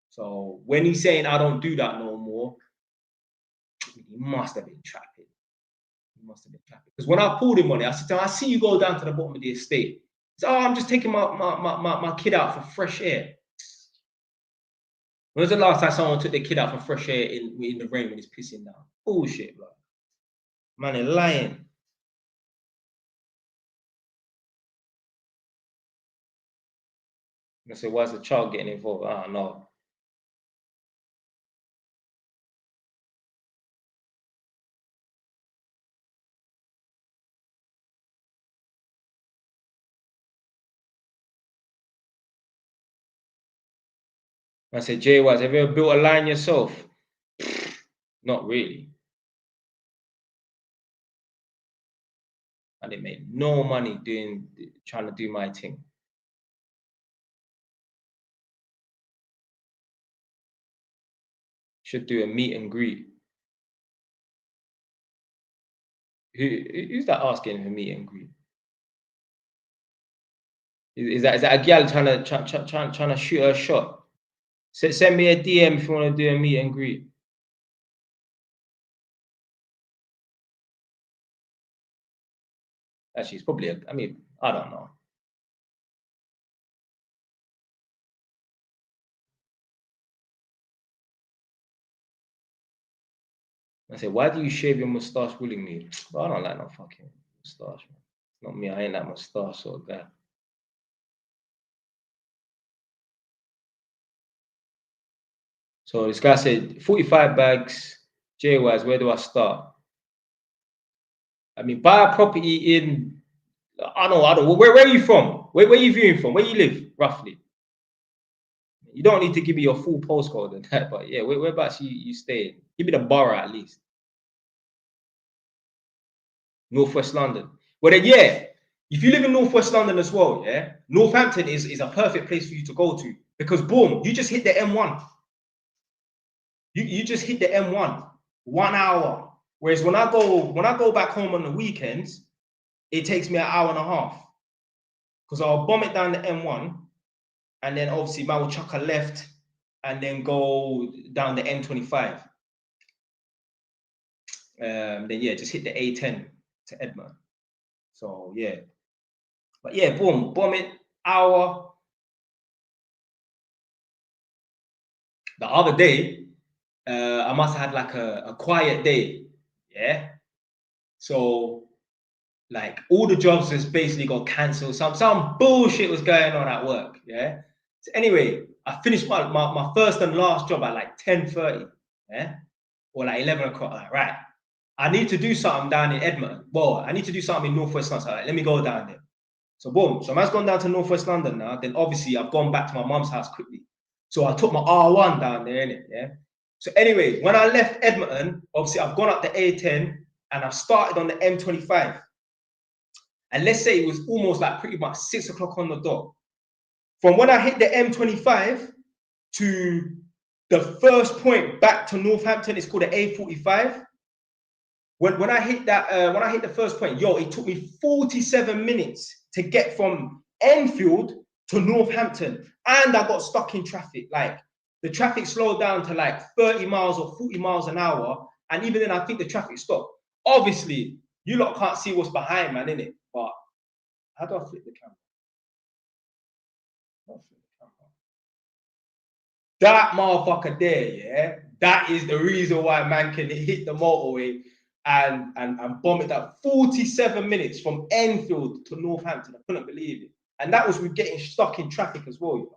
So when he's saying I don't do that no more, he must have been trapping. He must have been trapping. Because when I pulled him on it, I said to him, I see you go down to the bottom of the estate. He said, oh, I'm just taking my kid out for fresh air. When was the last time someone took their kid out for fresh air in the rain when it's pissing down? Bullshit, bro. Man, they're lying. I say, why is the child getting involved? I don't know. I said, Jay Wise, have you ever built a line yourself? Not really. I didn't make no money trying to do my thing. Should do a meet and greet. Who's that asking for meet and greet? Is that a gal trying to shoot her shot? Send me a DM if you want to do a meet and greet. Actually, it's probably I mean, I don't know. I said, why do you shave your mustache willingly? Well, I don't like no fucking mustache, man. It's not me. I ain't that mustache sort of guy. So this guy said, 45 bags, J-Wise, where do I start? I mean, buy a property in, I don't know. Where are you from? Where are you viewing from? Where you live, roughly? You don't need to give me your full postcode and that, but yeah, whereabouts you stay? Give me the borough at least. Northwest London. Well then, yeah, if you live in Northwest London as well, yeah, Northampton is a perfect place for you to go to because boom, you just hit the M1. You just hit the M1, 1 hour. Whereas when I go back home on the weekends, it takes me an hour and a half because I'll bomb it down the M1, and then obviously man will chuck a left and then go down the M25. Then yeah, just hit the A10 to Edinburgh. So yeah, but yeah, boom, bomb it, hour. The other day, I must have had like a quiet day, yeah. So like all the jobs just basically got cancelled. Some bullshit was going on at work, yeah. So anyway, I finished my first and last job at like 10:30, yeah, or like 11 o'clock. Like, right, I need to do something down in Edmonton. Well, I need to do something in Northwest London. So like, let me go down there. So boom, so man's gone down to Northwest London now. Then obviously I've gone back to my mum's house quickly. So I took my R1 down there, innit? Yeah. So anyway, when I left Edmonton, obviously I've gone up the A10 and I've started on the M25. And let's say it was almost like pretty much 6 o'clock on the dot. From when I hit the M25 to the first point back to Northampton, it's called the A45. When I hit that, when I hit the first point, yo, it took me 47 minutes to get from Enfield to Northampton, and I got stuck in traffic. Like the traffic slowed down to like 30 miles or 40 miles an hour, and even then, I think the traffic stopped. Obviously, you lot can't see what's behind, man, innit? But how do I flip the camera? That motherfucker there, yeah, that is the reason why man can hit the motorway and bomb it at 47 minutes from Enfield to Northampton. I couldn't believe it. And that was with getting stuck in traffic as well, you know.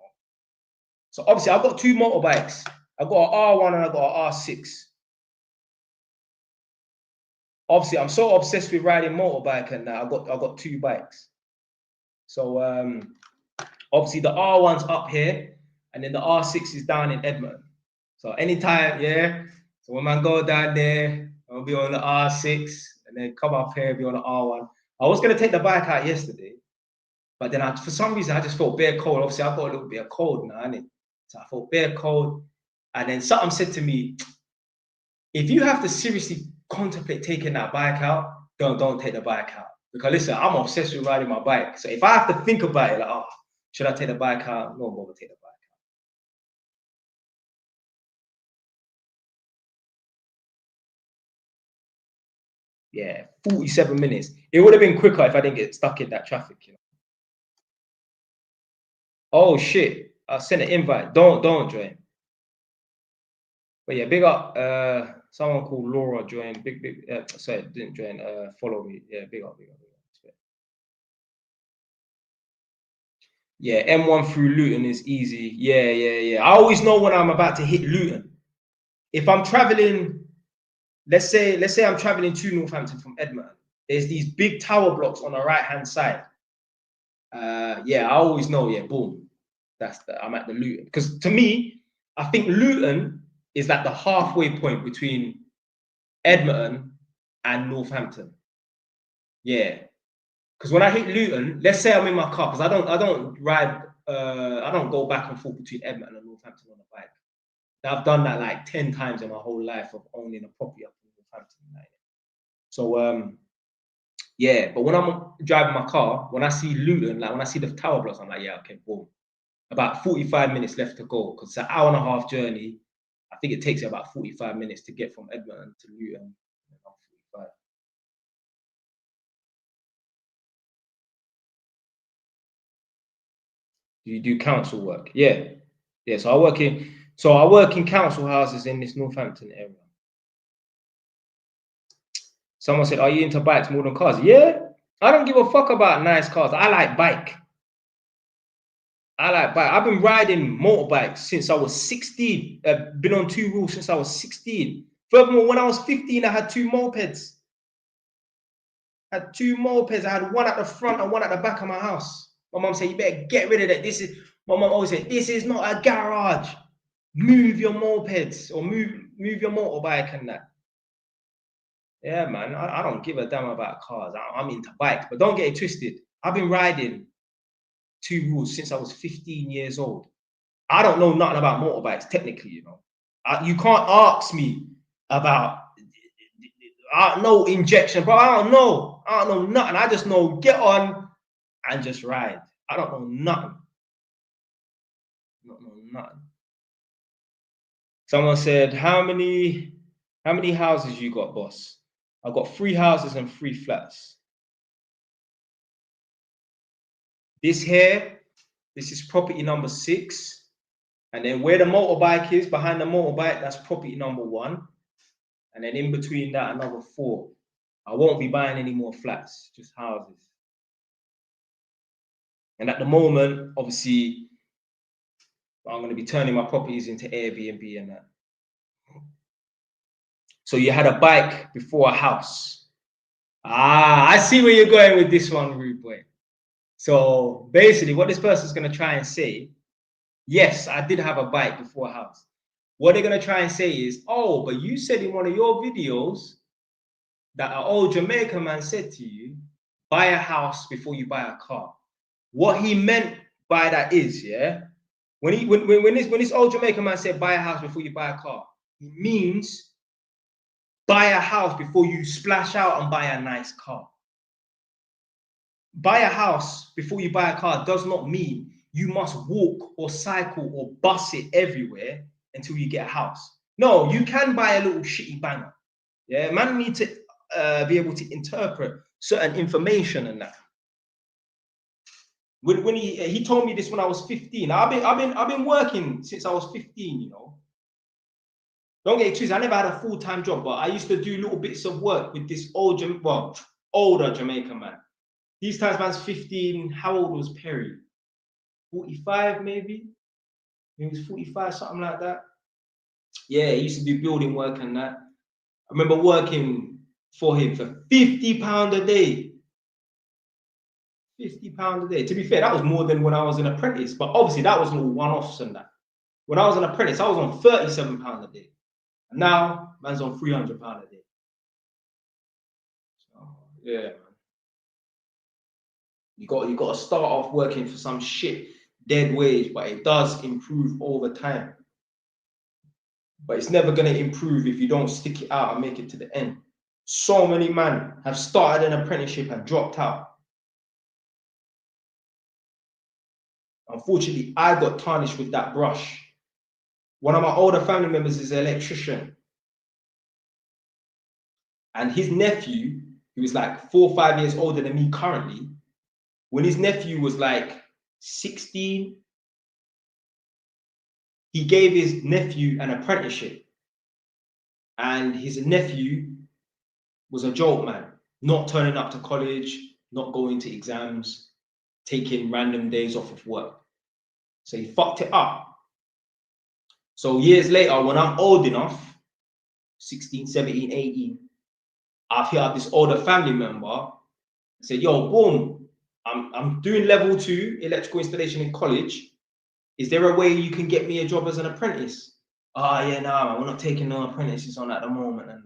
So obviously I've got two motorbikes. I've got an R1 and I've got an R6. Obviously, I'm so obsessed with riding motorbike and I've got two bikes. So obviously the R1's up here and then the R6 is down in Edmonton. So anytime, yeah, So when man go down there, I'll be on the R6 and then come up here, be on the R1. I was gonna take the bike out yesterday, but then for some reason I just felt bare cold. Obviously, I've got a little bit of cold now, innit? So I felt bare cold. And then something said to me, if you have to seriously contemplate taking that bike out, don't take the bike out. Because listen, I'm obsessed with riding my bike. So if I have to think about it, like, oh, should I take the bike out? No, bother take the bike out. Yeah, 47 minutes. It would have been quicker if I didn't get stuck in that traffic, you know. Oh shit. I sent an invite. Don't join. But yeah, big up. Someone called Laura joined. Big. Sorry, didn't join. Follow me. Yeah, big up. Yeah, M1 through Luton is easy. Yeah. I always know when I'm about to hit Luton. If I'm traveling, let's say I'm traveling to Northampton from Edmonton. There's these big tower blocks on the right-hand side. Yeah, I always know. Yeah, boom. I'm at the Luton. Because to me, I think Luton is like the halfway point between Edmonton and Northampton. Yeah. Because when I hit Luton, let's say I'm in my car, because I don't ride, I don't go back and forth between Edmonton and Northampton on a bike. I've done that like 10 times in my whole life of owning a property up in Northampton. So yeah, but when I'm driving my car, when I see Luton, like when I see the tower blocks, I'm like, yeah, okay, boom. About 45 minutes left to go, because it's an hour and a half journey. I think it takes about 45 minutes to get from Edmonton to Luton. 45. You do council work? Yeah. So I work in council houses in this Northampton area. Someone said, "Are you into bikes more than cars?" Yeah, I don't give a fuck about nice cars. I like bike. I've been riding motorbikes since I was 16. Been on two wheels since I was 16. Furthermore, when I was 15, I had two mopeds. I had one at the front and one at the back of my house. My mom said, "You better get rid of that. My mom always said, this is not a garage. Move your mopeds or move your motorbike and that." Yeah, man. I don't give a damn about cars. I'm into bikes, but don't get it twisted. I've been riding two wheels since I was 15 years old. I don't know nothing about motorbikes, technically, you know. You can't ask me about no injection, bro. I don't know nothing. I just know get on and just ride. I don't know nothing. Someone said, how many houses you got, boss? I've got 3 houses and 3 flats. This is property number 6. And then where the motorbike is, behind the motorbike, that's property number 1. And then in between that, another 4. I won't be buying any more flats, just houses. And at the moment, obviously, I'm going to be turning my properties into Airbnb and that. So you had a bike before a house. I see where you're going with this one, rude boy. So basically, what this person's going to try and say, yes, I did have a bike before a house. What they're going to try and say is, oh, but you said in one of your videos that an old Jamaican man said to you, buy a house before you buy a car. What he meant by that is, yeah, when this old Jamaican man said buy a house before you buy a car, he means buy a house before you splash out and buy a nice car. Buy a house before you buy a car does not mean you must walk or cycle or bus it everywhere until you get a house. No, you can buy a little shitty banger. Yeah, man need to be able to interpret certain information and that. When he told me this when I was 15, I've been working since I was 15, you know. Don't get it twisted, I never had a full-time job, but I used to do little bits of work with this older Jamaican man. These times man's 15. How old was Perry? 45 maybe? He was 45, something like that. Yeah, he used to do building work and that. I remember working for him for £50 a day. £50 a day. To be fair, that was more than when I was an apprentice, but obviously that was all one-offs and that. When I was an apprentice, I was on £37 a day. And now, man's on £300 a day. So, yeah, man. You got to start off working for some shit dead wage, but it does improve over time. But it's never going to improve if you don't stick it out and make it to the end. So many men have started an apprenticeship and dropped out. Unfortunately, I got tarnished with that brush. One of my older family members is an electrician. And his nephew, who is like 4 or 5 years older than me currently, when his nephew was like 16, he gave his nephew an apprenticeship. And his nephew was a joke, man. Not turning up to college, not going to exams, taking random days off of work. So he fucked it up. So years later, when I'm old enough, 16, 17, 18, I've hit up this older family member and said, yo, boom, I'm doing level 2 electrical installation in college. Is there a way you can get me a job as an apprentice? Oh, yeah, no, we're not taking no apprentices on at the moment and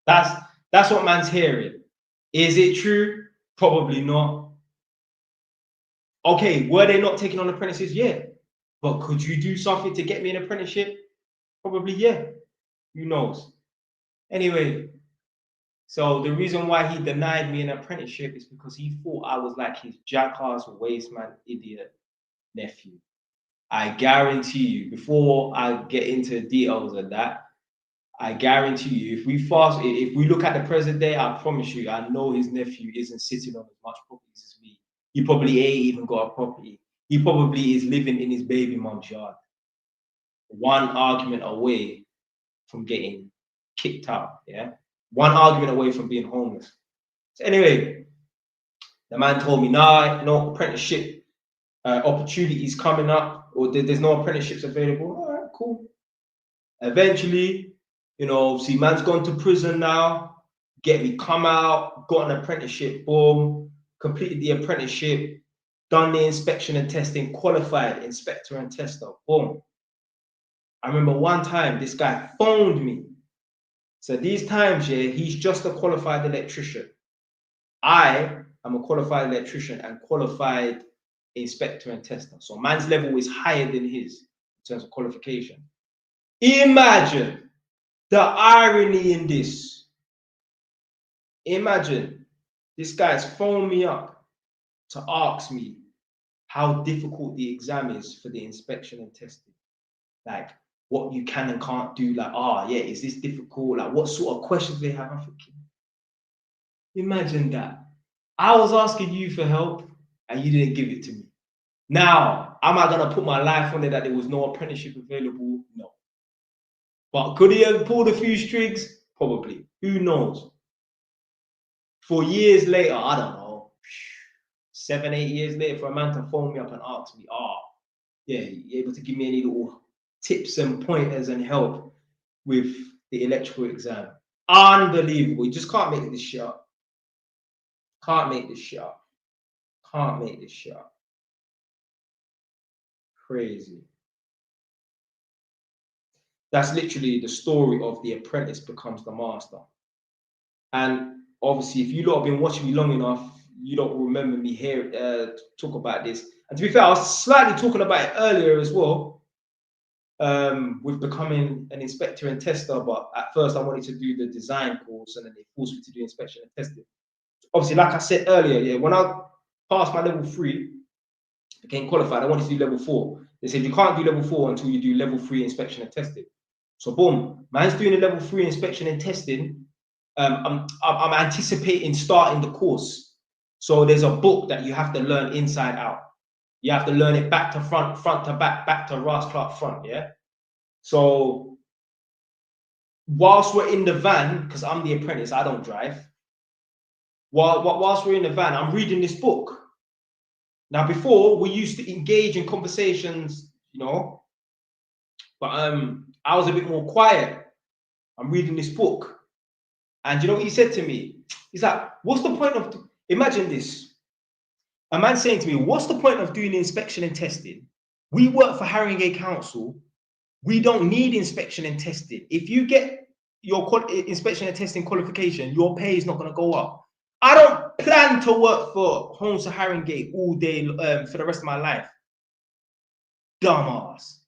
that. That's what man's hearing. Is it true? Probably not. Okay, were they not taking on apprentices? Yeah. But could you do something to get me an apprenticeship? Probably, yeah. Who knows? Anyway, so the reason why he denied me an apprenticeship is because he thought I was like his jackass, waste man, idiot nephew. I guarantee you, before I get into details of that, I guarantee you, if we look at the present day, I promise you, I know his nephew isn't sitting on as much properties as me. He probably ain't even got a property. He probably is living in his baby mom's yard. One argument away from getting kicked out, yeah? One argument away from being homeless. So anyway, the man told me, nah, no apprenticeship opportunities coming up, or there's no apprenticeships available. All right, cool. Eventually, you know, see, man's gone to prison now, get me come out, got an apprenticeship, boom, completed the apprenticeship, done the inspection and testing, qualified inspector and tester, boom. I remember one time this guy phoned me. So these times, yeah, he's just a qualified electrician. I am a qualified electrician and qualified inspector and tester. So man's level is higher than his in terms of qualification. Imagine the irony in this. Imagine this guy's phoned me up to ask me how difficult the exam is for the inspection and testing. Like what you can and can't do, like, oh yeah, is this difficult? Like what sort of questions they have? I'm thinking, imagine that. I was asking you for help and you didn't give it to me. Now, am I gonna put my life on it that there was no apprenticeship available? No. But could he have pulled a few strings? Probably. Who knows? For years later, I don't know, 7, 8 years later, for a man to phone me up and ask me, yeah, you able to give me any little tips and pointers and help with the electrical exam? Unbelievable. You just can't make this shit up. Can't make this shit up. Can't make this shit up. Crazy. That's literally the story of the apprentice becomes the master. And obviously, if you lot have been watching me long enough, you don't remember me here talk about this. And to be fair, I was slightly talking about it earlier as well, with becoming an inspector and tester. But at first, I wanted to do the design course, and then they forced me to do inspection and testing. Obviously, like I said earlier, yeah, when I passed my level 3, became qualified, I wanted to do level 4. They said you can't do level 4 until you do level 3 inspection and testing. So boom, man's doing a level 3 inspection and testing. I'm anticipating starting the course. So there's a book that you have to learn inside out. You have to learn it back to front, front to back, back to Ross Clark front, yeah? So whilst we're in the van, because I'm the apprentice, I don't drive. Whilst we're in the van, I'm reading this book. Now, before, we used to engage in conversations, you know, but I was a bit more quiet. I'm reading this book. And you know what he said to me? He's like, what's the point of, imagine this. A man saying to me, what's the point of doing inspection and testing? We work for Haringey Council. We don't need inspection and testing. If you get your inspection and testing qualification, your pay is not going to go up. I don't plan to work for Holmes Harringay all day for the rest of my life. Dumbass.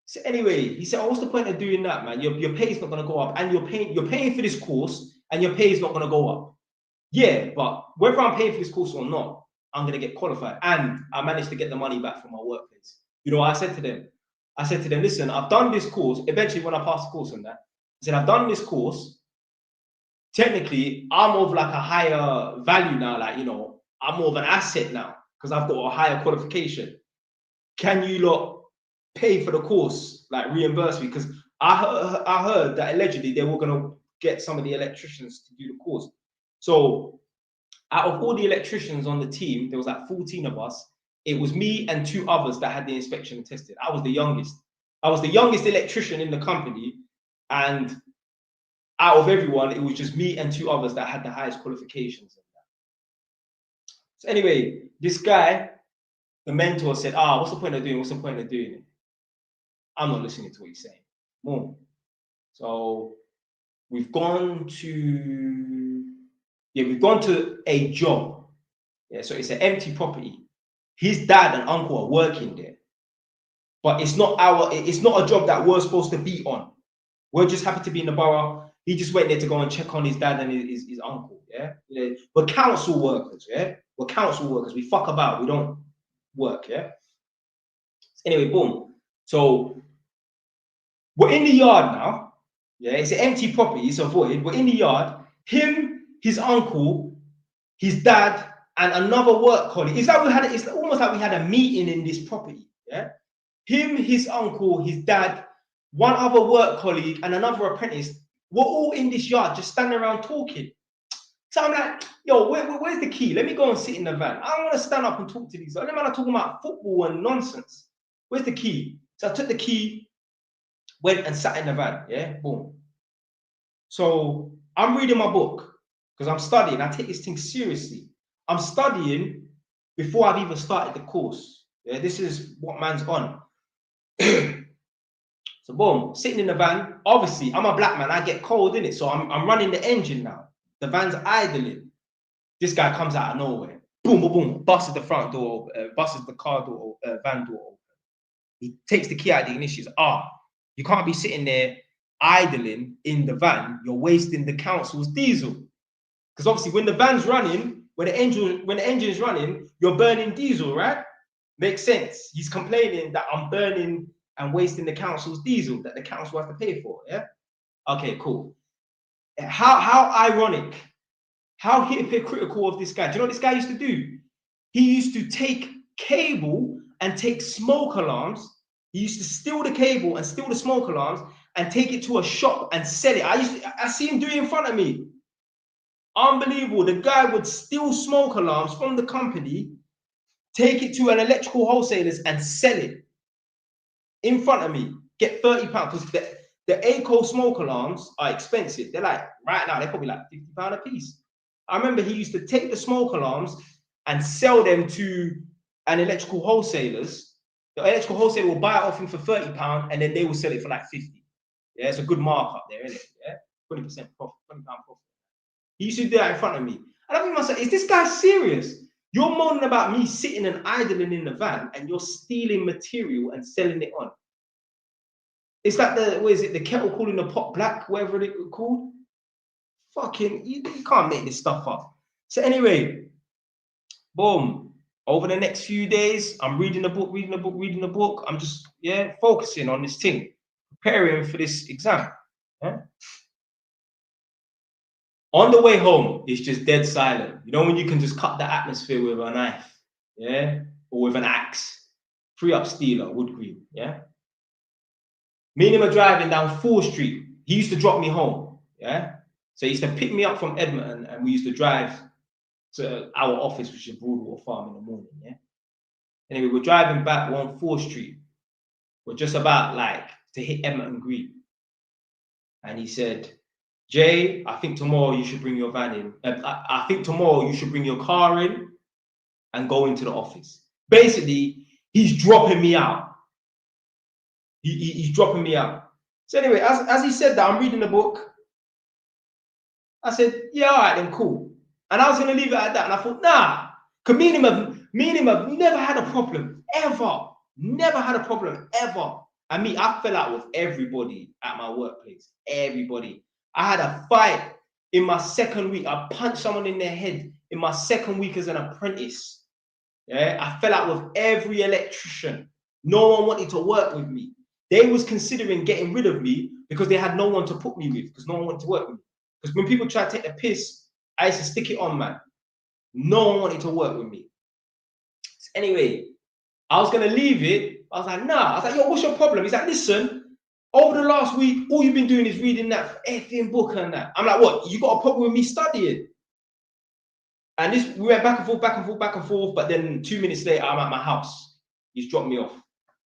So anyway, he said, oh, what's the point of doing that, man? Your pay is not going to go up, and you're paying for this course, and your pay is not going to go up. Yeah, but whether I'm paying for this course or not, I'm going to get qualified, and I managed to get the money back from my workplace. You know what I said to them? I said to them, listen, I've done this course. Eventually, when I passed the course on that, I said, I've done this course. Technically, I'm of like a higher value now. Like, you know, I'm more of an asset now because I've got a higher qualification. Can you lot pay for the course, like reimburse me? Because I heard that allegedly they were going to get some of the electricians to do the course. So out of all the electricians on the team, there was like 14 of us. It was me and 2 others that had the inspection and tested. I was the youngest. I was the youngest electrician in the company. And out of everyone, it was just me and 2 others that had the highest qualifications. So anyway, this guy, the mentor, said, what's the point of doing? What's the point of doing it? I'm not listening to what he's saying. More. So we've gone to a job. Yeah, so it's an empty property. His dad and uncle are working there, but it's not a job that we're supposed to be on. We're just happy to be in the borough. He just went there to go and check on his dad and his uncle. Yeah, we're council workers. Yeah, we're council workers. We fuck about. We don't work. Yeah. Anyway, boom. So we're in the yard now. Yeah, it's an empty property. It's a void. We're in the yard. Him, his uncle, his dad, and another work colleague. It's almost like we had a meeting in this property. Yeah, him, his uncle, his dad, one other work colleague, and another apprentice. We're all in this yard, just standing around talking. So I'm like, yo, where's the key? Let me go and sit in the van. I don't want to stand up and talk to these. Them man are talking about football and nonsense. Where's the key? So I took the key, went and sat in the van. Yeah, boom. So I'm reading my book because I'm studying. I take this thing seriously. I'm studying before I've even started the course. Yeah, this is what man's on. So boom, sitting in the van. Obviously, I'm a black man. I get cold in it, so I'm running the engine now. The van's idling. This guy comes out of nowhere. Boom, boom, boom. Busts the front door, busts the car door, van door open. He takes the key out of the ignition. You can't be sitting there idling in the van. You're wasting the council's diesel. Because obviously, when the van's running, when the engine is running, you're burning diesel, right? Makes sense. He's complaining that I'm burning and wasting the council's diesel that the council has to pay for. Yeah. Okay, cool. How ironic, how hypocritical of this guy. Do you know what this guy used to do? He used to take cable and take smoke alarms. He used to steal the cable and steal the smoke alarms and take it to a shop and sell it. I see him do it in front of me. Unbelievable. The guy would steal smoke alarms from the company, take it to an electrical wholesalers and sell it in front of me. Get £30 because the ACO smoke alarms are expensive. They're like, right now, they're probably like £50 a piece. I remember he used to take the smoke alarms and sell them to an electrical wholesalers. The electrical wholesaler will buy it off him for £30 and then they will sell it for like 50. Yeah, it's a good markup there, isn't it? Yeah, 20% profit, £20 profit. He used to do that in front of me. And I think to myself, is this guy serious? You're moaning about me sitting and idling in the van and you're stealing material and selling it on. It's like the kettle calling the pot black, whatever it called. Fucking, you can't make this stuff up. So anyway, boom. Over the next few days, I'm reading the book. I'm just, focusing on this thing, preparing for this exam. Yeah? On the way home, it's just dead silent. You know when you can just cut the atmosphere with a knife, yeah? Or with an axe. Free up steel or wood green, yeah? Me and him are driving down 4th Street. He used to drop me home, yeah? So he used to pick me up from Edmonton and we used to drive to our office, which is Broadwater Farm, in the morning, yeah? Anyway, we're driving back on 4th Street. We're just about like to hit Edmonton Green. And he said, Jay, I think tomorrow you should bring your van in. I think tomorrow you should bring your car in and go into the office. Basically, he's dropping me out. He's dropping me out. So anyway, as he said that, I'm reading the book. I said, yeah, all right, then cool. And I was going to leave it at that. And I thought, nah, because me and him have never had a problem, ever. Never had a problem, ever. I fell out with everybody at my workplace. Everybody. I had a fight in my second week. I punched someone in their head in my second week as an apprentice. Yeah, I fell out with every electrician. No one wanted to work with me. They was considering getting rid of me because they had no one to put me with, because no one wanted to work with me. Because when people try to take the piss, I used to stick it on, man. No one wanted to work with me. So anyway, I was going to leave it. I was like, nah. I was like, yo, what's your problem? He's like, listen, over the last week, all you've been doing is reading that effing book and that. I'm like, what? You got a problem with me studying? And this, we went back and forth, back and forth, back and forth. But then 2 minutes later, I'm at my house. He's dropped me off. And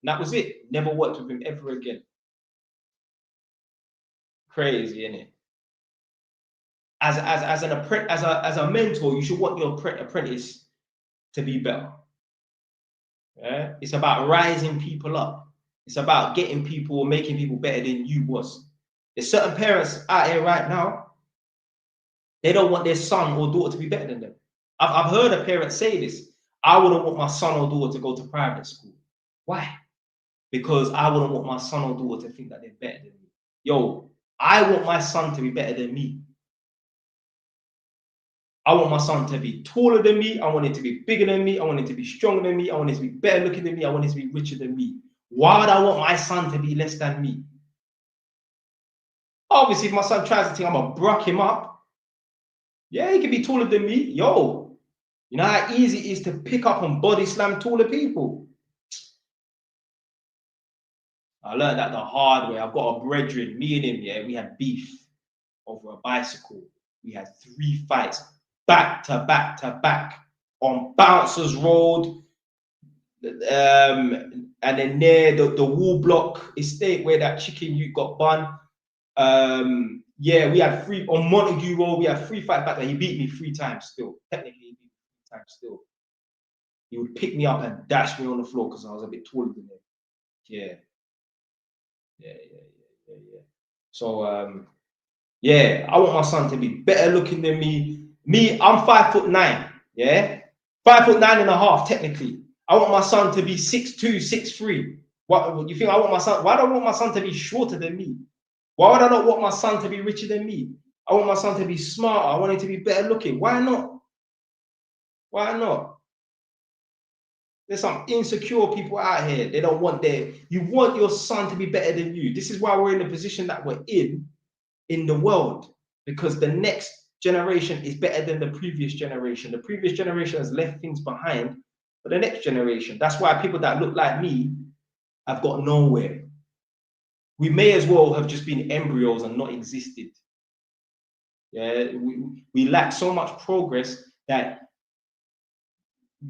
that was it. Never worked with him ever again. Crazy, innit? As a mentor, you should want your apprentice to be better. Yeah? It's about rising people up. It's about getting people, making people better than you was. There's certain parents out here right now, they don't want their son or daughter to be better than them. I've heard a parent say this. I wouldn't want my son or daughter to go to private school. Why? Because I wouldn't want my son or daughter to think that they're better than me. Yo, I want my son to be better than me. I want my son to be taller than me. I want him to be bigger than me. I want him to be stronger than me. I want him to be better looking than me. I want him to be richer than me. Why would I want my son to be less than me? Obviously, if my son tries to think I'm going to bruck him up, yeah, he can be taller than me. Yo, you know how easy it is to pick up and body slam taller people? I learned that the hard way. I've got a brethren, me and him, yeah, we had beef over a bicycle. We had 3 fights. Back to back to back on Bouncers Road, and then near the Wall Block estate where that chicken you got bun. Yeah, we had 3 on Montague Road. We had 3 fights back there. He beat me 3 times still. Technically, he beat me 3 times still. He would pick me up and dash me on the floor because I was a bit taller than him. Yeah. So yeah, I want my son to be better looking than me. Me, I'm 5'9", yeah? 5'9.5", technically. I want my son to be 6'2", 6'3". What you think I want my son? Why do I want my son to be shorter than me? Why would I not want my son to be richer than me? I want my son to be smarter. I want him to be better looking. Why not? Why not? There's some insecure people out here. They don't want you want your son to be better than you. This is why we're in the position that we're in the world, because the next generation is better than the previous generation. The previous generation has left things behind for the next generation. That's why people that look like me have got nowhere. We may as well have just been embryos and not existed. Yeah, we lack so much progress that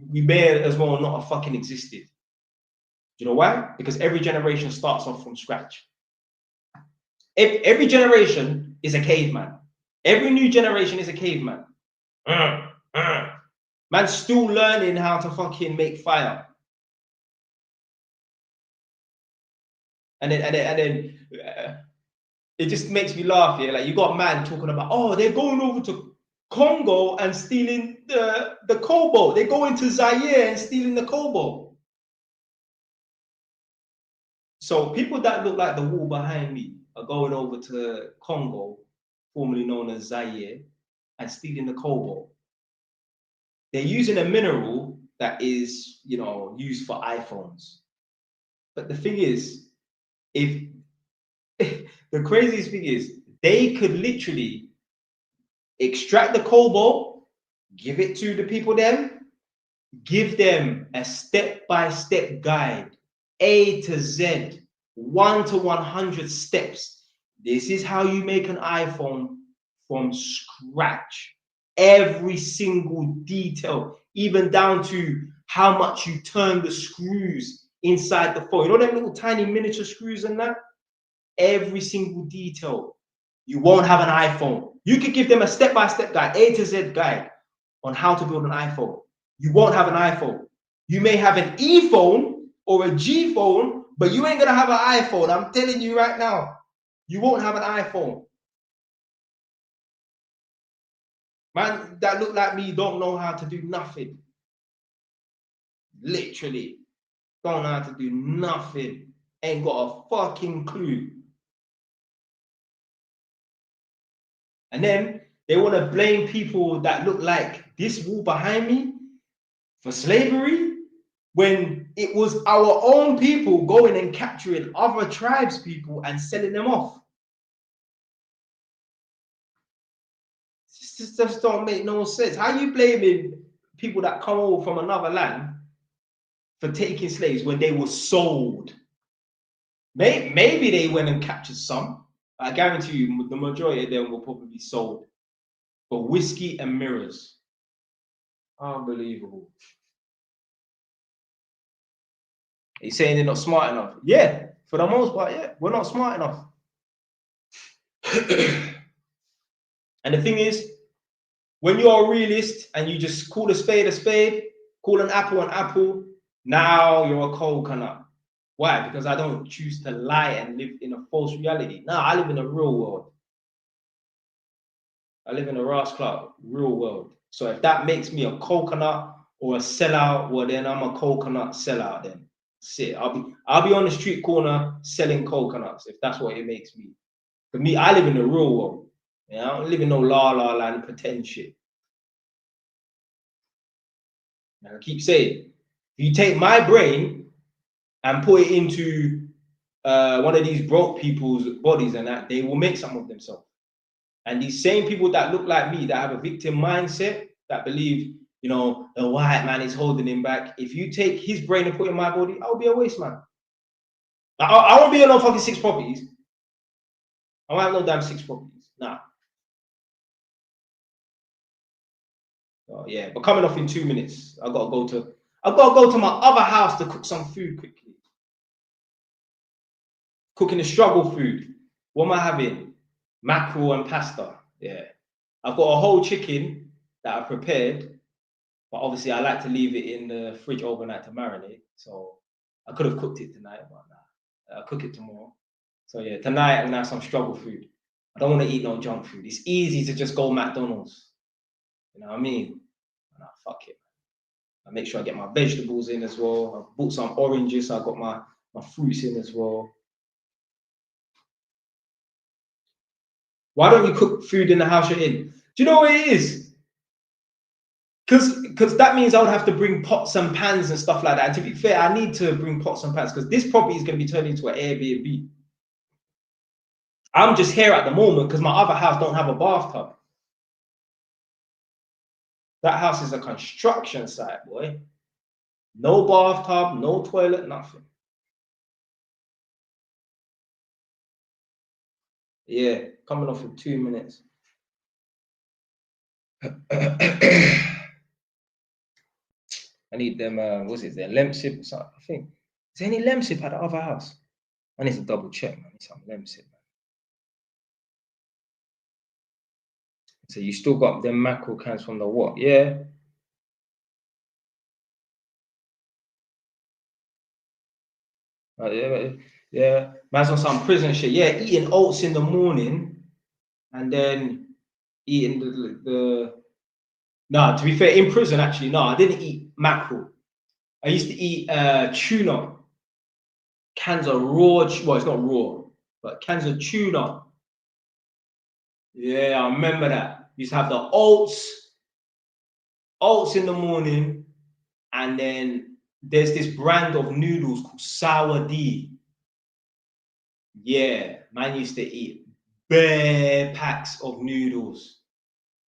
we may as well not have fucking existed. Do you know why? Because every generation starts off from scratch. Every generation is a caveman. Every new generation is a caveman. Man's still learning how to fucking make fire. And then it just makes me laugh. Yeah, like you got a man talking about, oh, they're going over to Congo and stealing the cobalt. They're going to Zaire and stealing the cobalt. So people that look like the wall behind me are going over to Congo, formerly known as Zaire, and stealing the cobalt. They're using a mineral that is, you know, used for iPhones. But the thing is, if the craziest thing is, they could literally extract the cobalt, give it to the people then, give them a step-by-step guide, A to Z, 1 to 100 steps. This is how you make an iPhone from scratch. Every single detail, even down to how much you turn the screws inside the phone. You know them little tiny miniature screws and that? Every single detail. You won't have an iPhone. You could give them a step-by-step guide, A to Z guide on how to build an iPhone. You won't have an iPhone. You may have an E phone or a G phone But you ain't gonna have an iPhone. I'm telling you right now, you won't have an iPhone. Man that look like me don't know how to do nothing. Literally, don't know how to do nothing. Ain't got a fucking clue. And then they want to blame people that look like this wall behind me for slavery, when it was our own people going and capturing other tribes people and selling them off. This just don't make no sense. How you blaming people that come over from another land for taking slaves when they were sold? Maybe they went and captured some. I guarantee you the majority of them were probably sold for whiskey and mirrors. Unbelievable. He's saying they're not smart enough. Yeah, for the most part, yeah, we're not smart enough. And the thing is, when you're a realist and you just call a spade, call an apple, now you're a coconut. Why? Because I don't choose to lie and live in a false reality. No, I live in a real world. I live in a Ross Clark real world. So if that makes me a coconut or a sellout, well then I'm a coconut sellout then. That's it. I'll be on the street corner selling coconuts if that's what it makes me. For me, I live in the real world. You know, I don't live in no la la land pretend shit. And I keep saying, if you take my brain and put it into one of these broke people's bodies and that, they will make some of themselves. And these same people that look like me, that have a victim mindset, that believe, you know, the white man is holding him back. If you take his brain and put it in my body, I'll be a waste man. I won't be on no fucking 6 properties. I won't have no damn 6 properties. Nah. Oh yeah, but coming off in 2 minutes, I've got to go to my other house to cook some food quickly. Cooking a struggle food. What am I having? Mackerel and pasta. Yeah. I've got a whole chicken that I prepared, but obviously I like to leave it in the fridge overnight to marinate. So I could have cooked it tonight, but nah, I'll cook it tomorrow. So yeah, tonight I'm gonna have some struggle food. I don't want to eat no junk food. It's easy to just go McDonald's. You know what I mean? Nah, fuck it. I make sure I get my vegetables in as well. I bought some oranges, so I got my fruits in as well. Why don't you cook food in the house you're in? Do you know what it is? Because that means I would have to bring pots and pans and stuff like that. And to be fair, I need to bring pots and pans because this property is going to be turned into an Airbnb. I'm just here at the moment because my other house don't have a bathtub. That house is a construction site, boy. No bathtub, no toilet, nothing. Yeah, coming off in 2 minutes. I need them, what's it, their Lemsip or something, I think. Is there any Lemsip at the other house? I need to double check, man. I need some Lemsip, man. So you still got them mackerel cans from the what? Yeah. Yeah. Man's on some prison shit. Yeah, eating oats in the morning and then eating the no, to be fair, in prison actually, no, I didn't eat mackerel. I used to eat tuna. Cans of raw, well, it's not raw, but cans of tuna. Yeah, I remember that. Used to have the oats in the morning, and then there's this brand of noodles called Sour D. Yeah, man used to eat bare packs of noodles.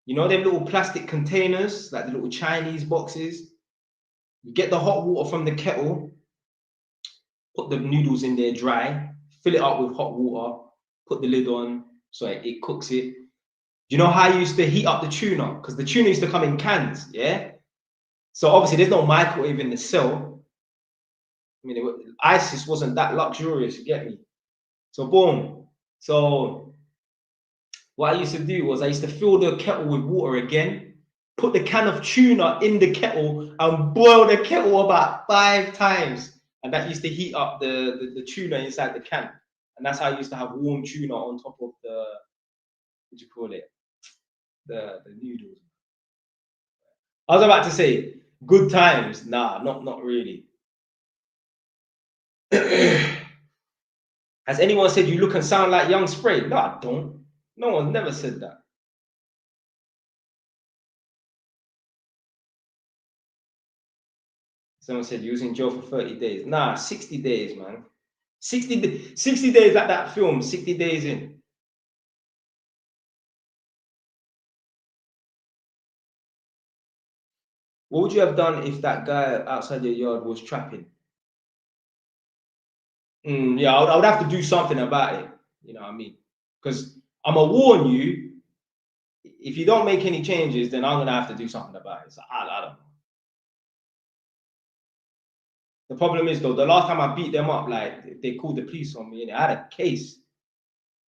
You know them little plastic containers, like the little Chinese boxes? You get the hot water from the kettle, put the noodles in there dry, fill it up with hot water, put the lid on so it cooks it. You know how I used to heat up the tuna? Because the tuna used to come in cans, yeah? So obviously there's no microwave in the cell. I mean, ISIS wasn't that luxurious, you get me? So boom. So what I used to do was I used to fill the kettle with water again, put the can of tuna in the kettle and boil the kettle about 5 times. and that used to heat up the tuna inside the can, and that's how I used to have warm tuna on top of the, what do you call it, the noodles. I was about to say good times. Nah, not really. Has anyone said you look and sound like Young Spray? No, I don't. No one's never said that. Someone said you was in jail for 30 days. Nah, 60 days, man. 60 days like that film, 60 days in. What would you have done if that guy outside your yard was trapping? Yeah, I would have to do something about it. You know what I mean? Because I'm going to warn you, if you don't make any changes, then I'm going to have to do something about it. So I don't know. The problem is, though, the last time I beat them up, like, they called the police on me, and I had a case.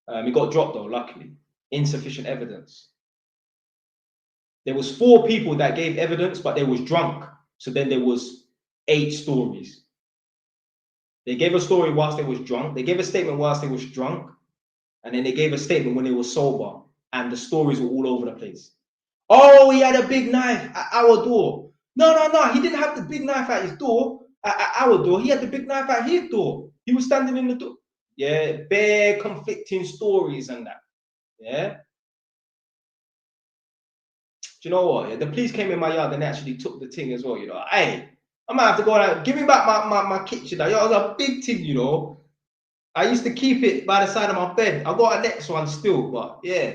It got dropped, though, luckily. Insufficient evidence. There was 4 people that gave evidence, but they was drunk. So then there was 8 stories. They gave a story whilst they was drunk. They gave a statement whilst they was drunk. And then they gave a statement when they were sober. And the stories were all over the place. Oh, he had a big knife at our door. No. He didn't have the big knife at his door, at our door. He had the big knife at his door. He was standing in the door. Yeah, bare conflicting stories and that. Yeah. Do you know what? Yeah, the police came in my yard and they actually took the thing as well, you know. Hey, I might have to go out, give me back my kitchen. Yo, it was a big thing, you know. I used to keep it by the side of my bed. I got a next one still, but yeah.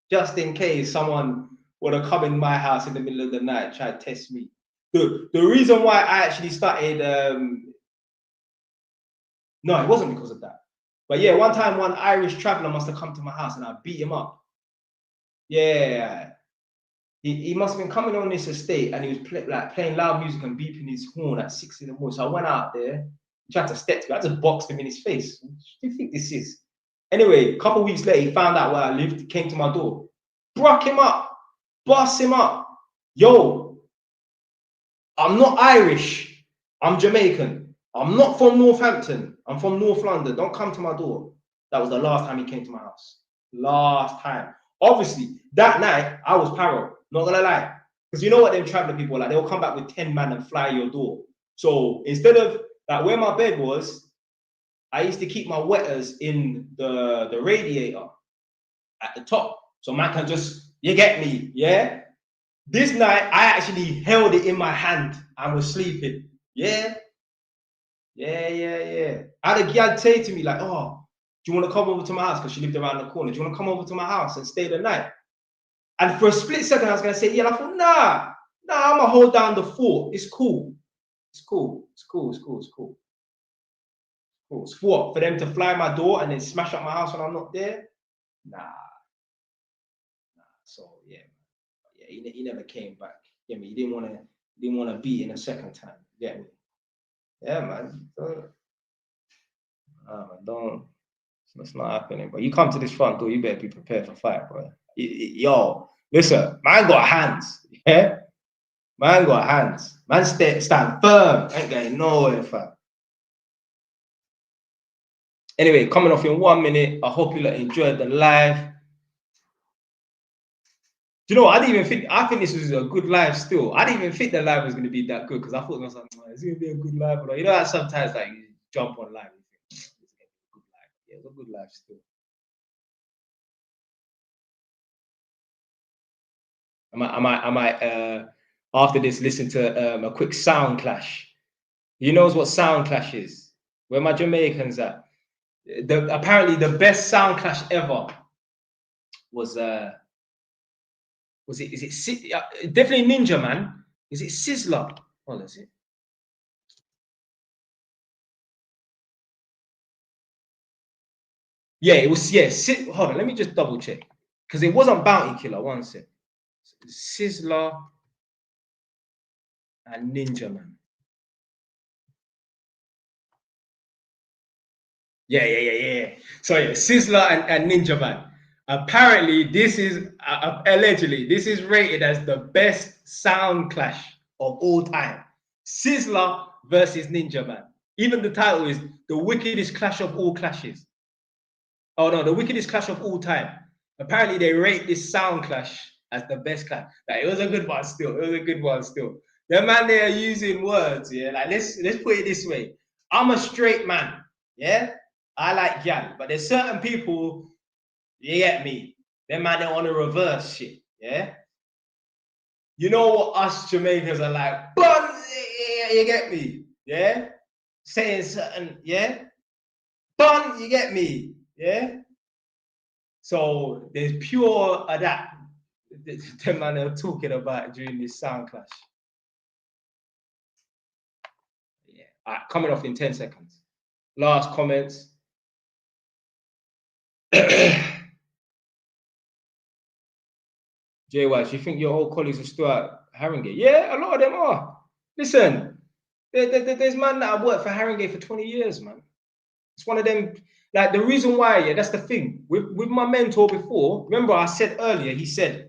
Just in case someone would have come in my house in the middle of the night, try to test me. The reason why I actually started, no, it wasn't because of that. But yeah, one time one Irish traveler must have come to my house and I beat him up. Yeah. He must have been coming on this estate and he was playing loud music and beeping his horn at 6 in the morning. So I went out there, tried to step to me. I just boxed him in his face. What do you think this is? Anyway, a couple of weeks later, he found out where I lived, came to my door, broke him up, bust him up. Yo, I'm not Irish. I'm Jamaican. I'm not from Northampton. I'm from North London. Don't come to my door. That was the last time he came to my house. Last time. Obviously, that night, I was paro. Not gonna lie. Because you know what them traveling people are like? They'll come back with 10 men and fly your door. So instead of like where my bed was, I used to keep my wetters in the radiator at the top. So man can just, you get me, yeah? This night, I actually held it in my hand and was sleeping. Yeah? Yeah. I had a girl say to me like, oh, do you want to come over to my house? Because she lived around the corner. Do you want to come over to my house and stay the night? And for a split second, I was going to say, yeah. I thought, nah, I'm going to hold down the fort. It's cool. It's cool. It's what? For them to fly my door and then smash up my house when I'm not there? Nah. So, yeah. He never came back. Get me? He didn't want to beat in a second time. Get me? Yeah, man. Don't. It's not happening. But you come to this front door, you better be prepared for fight, bro. Yo, listen, man got hands. Yeah, man got hands. Man stand firm. Ain't going nowhere, fam. Anyway, coming off in 1 minute. I hope you enjoyed the live. Do you know, I think this was a good live still. I didn't even think the live was going to be that good because I thought it was like, it's going to be a good live. But you know, sometimes like you jump on live and think, it's going to be a good live. Yeah, it's a good live still. I might after this listen to a quick sound clash. You knows what sound clash is? Where my Jamaicans at? Apparently the best sound clash ever was it definitely Ninja Man? Is it Sizzler? What is it? Yeah, it was. Yeah, hold on. Let me just double check because it wasn't Bounty Killer. One sec. Sizzler and Ninja Man. Yeah. So yeah, Sizzler and Ninja Man. Apparently, this is allegedly rated as the best sound clash of all time. Sizzler versus Ninja Man. Even the title is The Wickedest Clash of All Clashes. Oh no, The Wickedest Clash of All Time. Apparently they rate this sound clash as the best clash. Like, it was a good one still. It was a good one still. The man, they are using words, yeah. Like, let's put it this way. I'm a straight man, yeah. I like gal, but there's certain people, you get me. Them man, they want to reverse shit, yeah. You know what us Jamaicans are like, bun, yeah, you get me, yeah. Saying certain, yeah. Bun, you get me, yeah. So there's pure of that them man are talking about during this sound clash. Yeah. All right, coming off in 10 seconds. Last comments. JY, you think your old colleagues are still at Haringey? Yeah, a lot of them are. Listen, there's man that I've worked for Haringey for 20 years, man. It's one of them. Like, the reason why, yeah, that's the thing. With my mentor before, remember I said earlier, he said,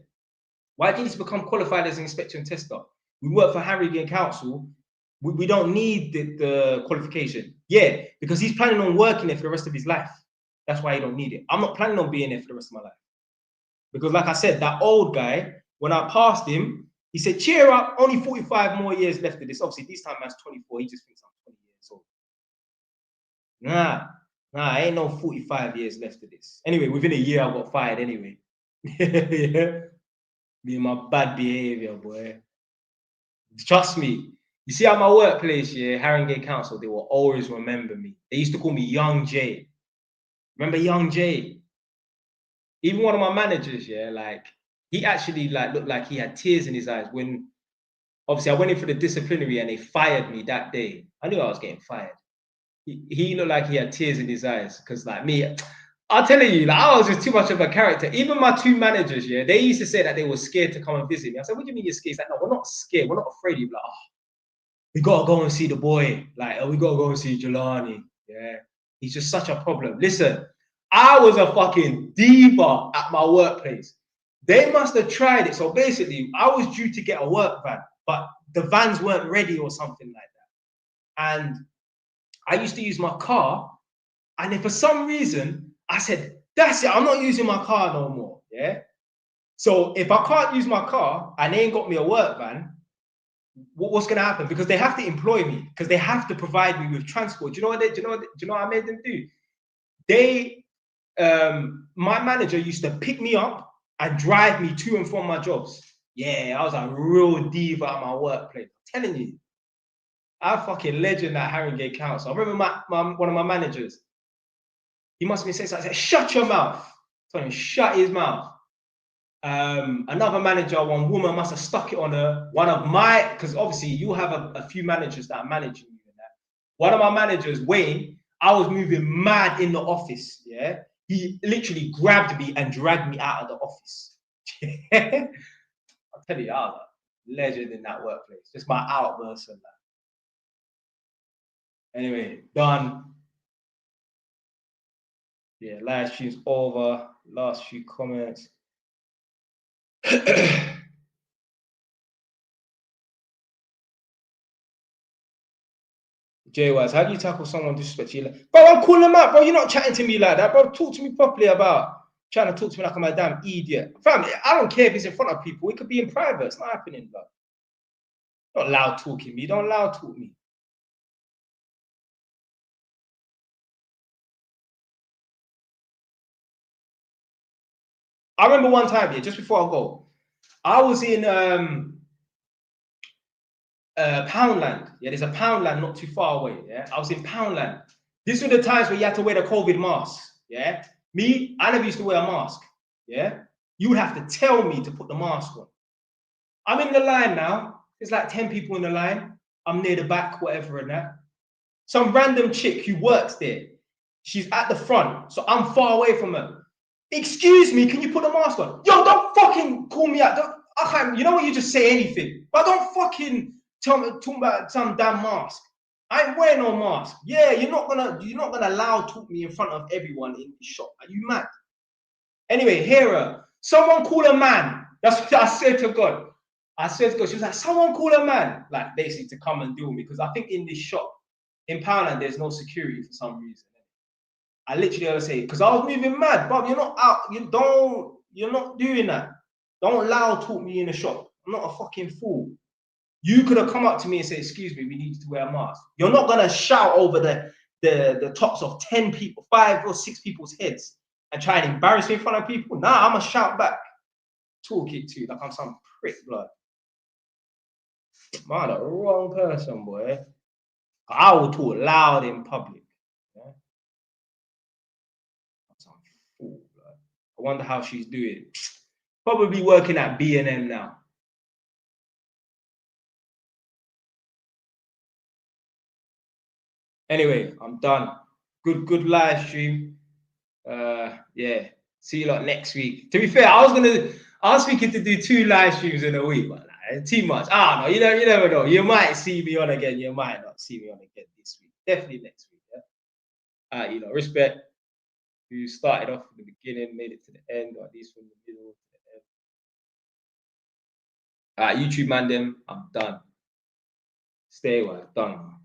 why do you need to become qualified as an inspector and tester? We work for Haringey Council. We don't need the qualification. Yeah, because he's planning on working there for the rest of his life. That's why he don't need it. I'm not planning on being there for the rest of my life. Because like I said, that old guy, when I passed him, he said, cheer up, only 45 more years left of this. Obviously, this time man's 24. He just thinks I'm 20 years old. Nah, ain't no 45 years left of this. Anyway, within a year, I got fired anyway. Yeah. Being my bad behavior, boy. Trust me. You see, at my workplace, yeah, Haringey Council, they will always remember me. They used to call me Young Jay. Remember Young Jay? Even one of my managers, yeah, like, he actually like looked like he had tears in his eyes when, obviously, I went in for the disciplinary and they fired me that day. I knew I was getting fired. He looked like he had tears in his eyes because, like me, I'll tell you, like, I was just too much of a character. Even my two managers, yeah, they used to say that they were scared to come and visit me. I said, what do you mean you're scared? He's like, no, we're not scared. We're not afraid. You're like, oh, we gotta go and see the boy. Like, oh, we gotta go and see Jelani. Yeah, he's just such a problem. Listen, I was a fucking diva at my workplace. They must have tried it. So basically, I was due to get a work van, but the vans weren't ready or something like that. And I used to use my car. And then for some reason, I said, that's it, I'm not using my car no more. Yeah. So if I can't use my car and they ain't got me a work van, what's gonna happen? Because they have to employ me, because they have to provide me with transport. Do you know what I made them do? They my manager used to pick me up and drive me to and from my jobs. Yeah, I was a real diva at my workplace. I'm telling you. I'm fucking legend at Haringey Council. I remember one of my managers. He must have been saying something. I said, shut your mouth. Told him, shut his mouth. Another manager, one woman must have stuck it on her. One of my, because obviously you have a few managers that are managing you in that. One of my managers, Wayne, I was moving mad in the office. Yeah. He literally grabbed me and dragged me out of the office. I'll tell you, I was a legend in that workplace. Just my outbursts and that. Anyway, done. Yeah, live stream's over. Last few comments. J-Wise, how do you tackle someone disrespect you? Bro, I'm calling them out, bro. You're not chatting to me like that, bro. Talk to me properly about trying to talk to me like I'm a damn idiot. Fam, I don't care if it's in front of people. It could be in private. It's not happening, bro. Not loud talking me. Don't loud talk me. I remember one time, yeah, just before I go, I was in Poundland. Yeah, there's a Poundland not too far away. Yeah, I was in Poundland. These were the times where you had to wear the COVID mask. Yeah, me, I never used to wear a mask. Yeah, you would have to tell me to put the mask on. I'm in the line now. There's like 10 people in the line. I'm near the back, whatever, and that. Some random chick who works there. She's at the front, so I'm far away from her. Excuse me, can you put the mask on? Yo, don't fucking call me out. I can't. You know what? You just say anything, but don't fucking talk about some damn mask. I ain't wearing no mask. Yeah, you're not gonna loud talk me in front of everyone in the shop. Are you mad? Anyway, hear her. Someone call a man. That's what I said to God. I swear to God, she was like, someone call a man, like basically to come and deal with me. Because I think in this shop in Poundland, there's no security for some reason. I literally had to say, because I was moving mad, Bob, you're not out, you're not doing that. Don't loud talk me in the shop. I'm not a fucking fool. You could have come up to me and said, excuse me, we need you to wear a mask. You're not gonna shout over the tops of 10 people, 5 or 6 people's heads and try and embarrass me in front of people. Nah, I'm gonna shout back. Talk it to like I'm some prick, blood. Man, the wrong person, boy. I will talk loud in public. Yeah? I'm some fool, blood. I wonder how she's doing. Probably working at B&M now. Anyway, I'm done. Good live stream. Yeah. See you lot next week. To be fair, I was thinking to do 2 live streams in a week, but like, too much. I don't know. You never know. You might see me on again. You might not see me on again this week. Definitely next week. Yeah. Respect. You started off from the beginning, made it to the end, or at least from the middle to the end. YouTube man, them. I'm done. Stay away. Done.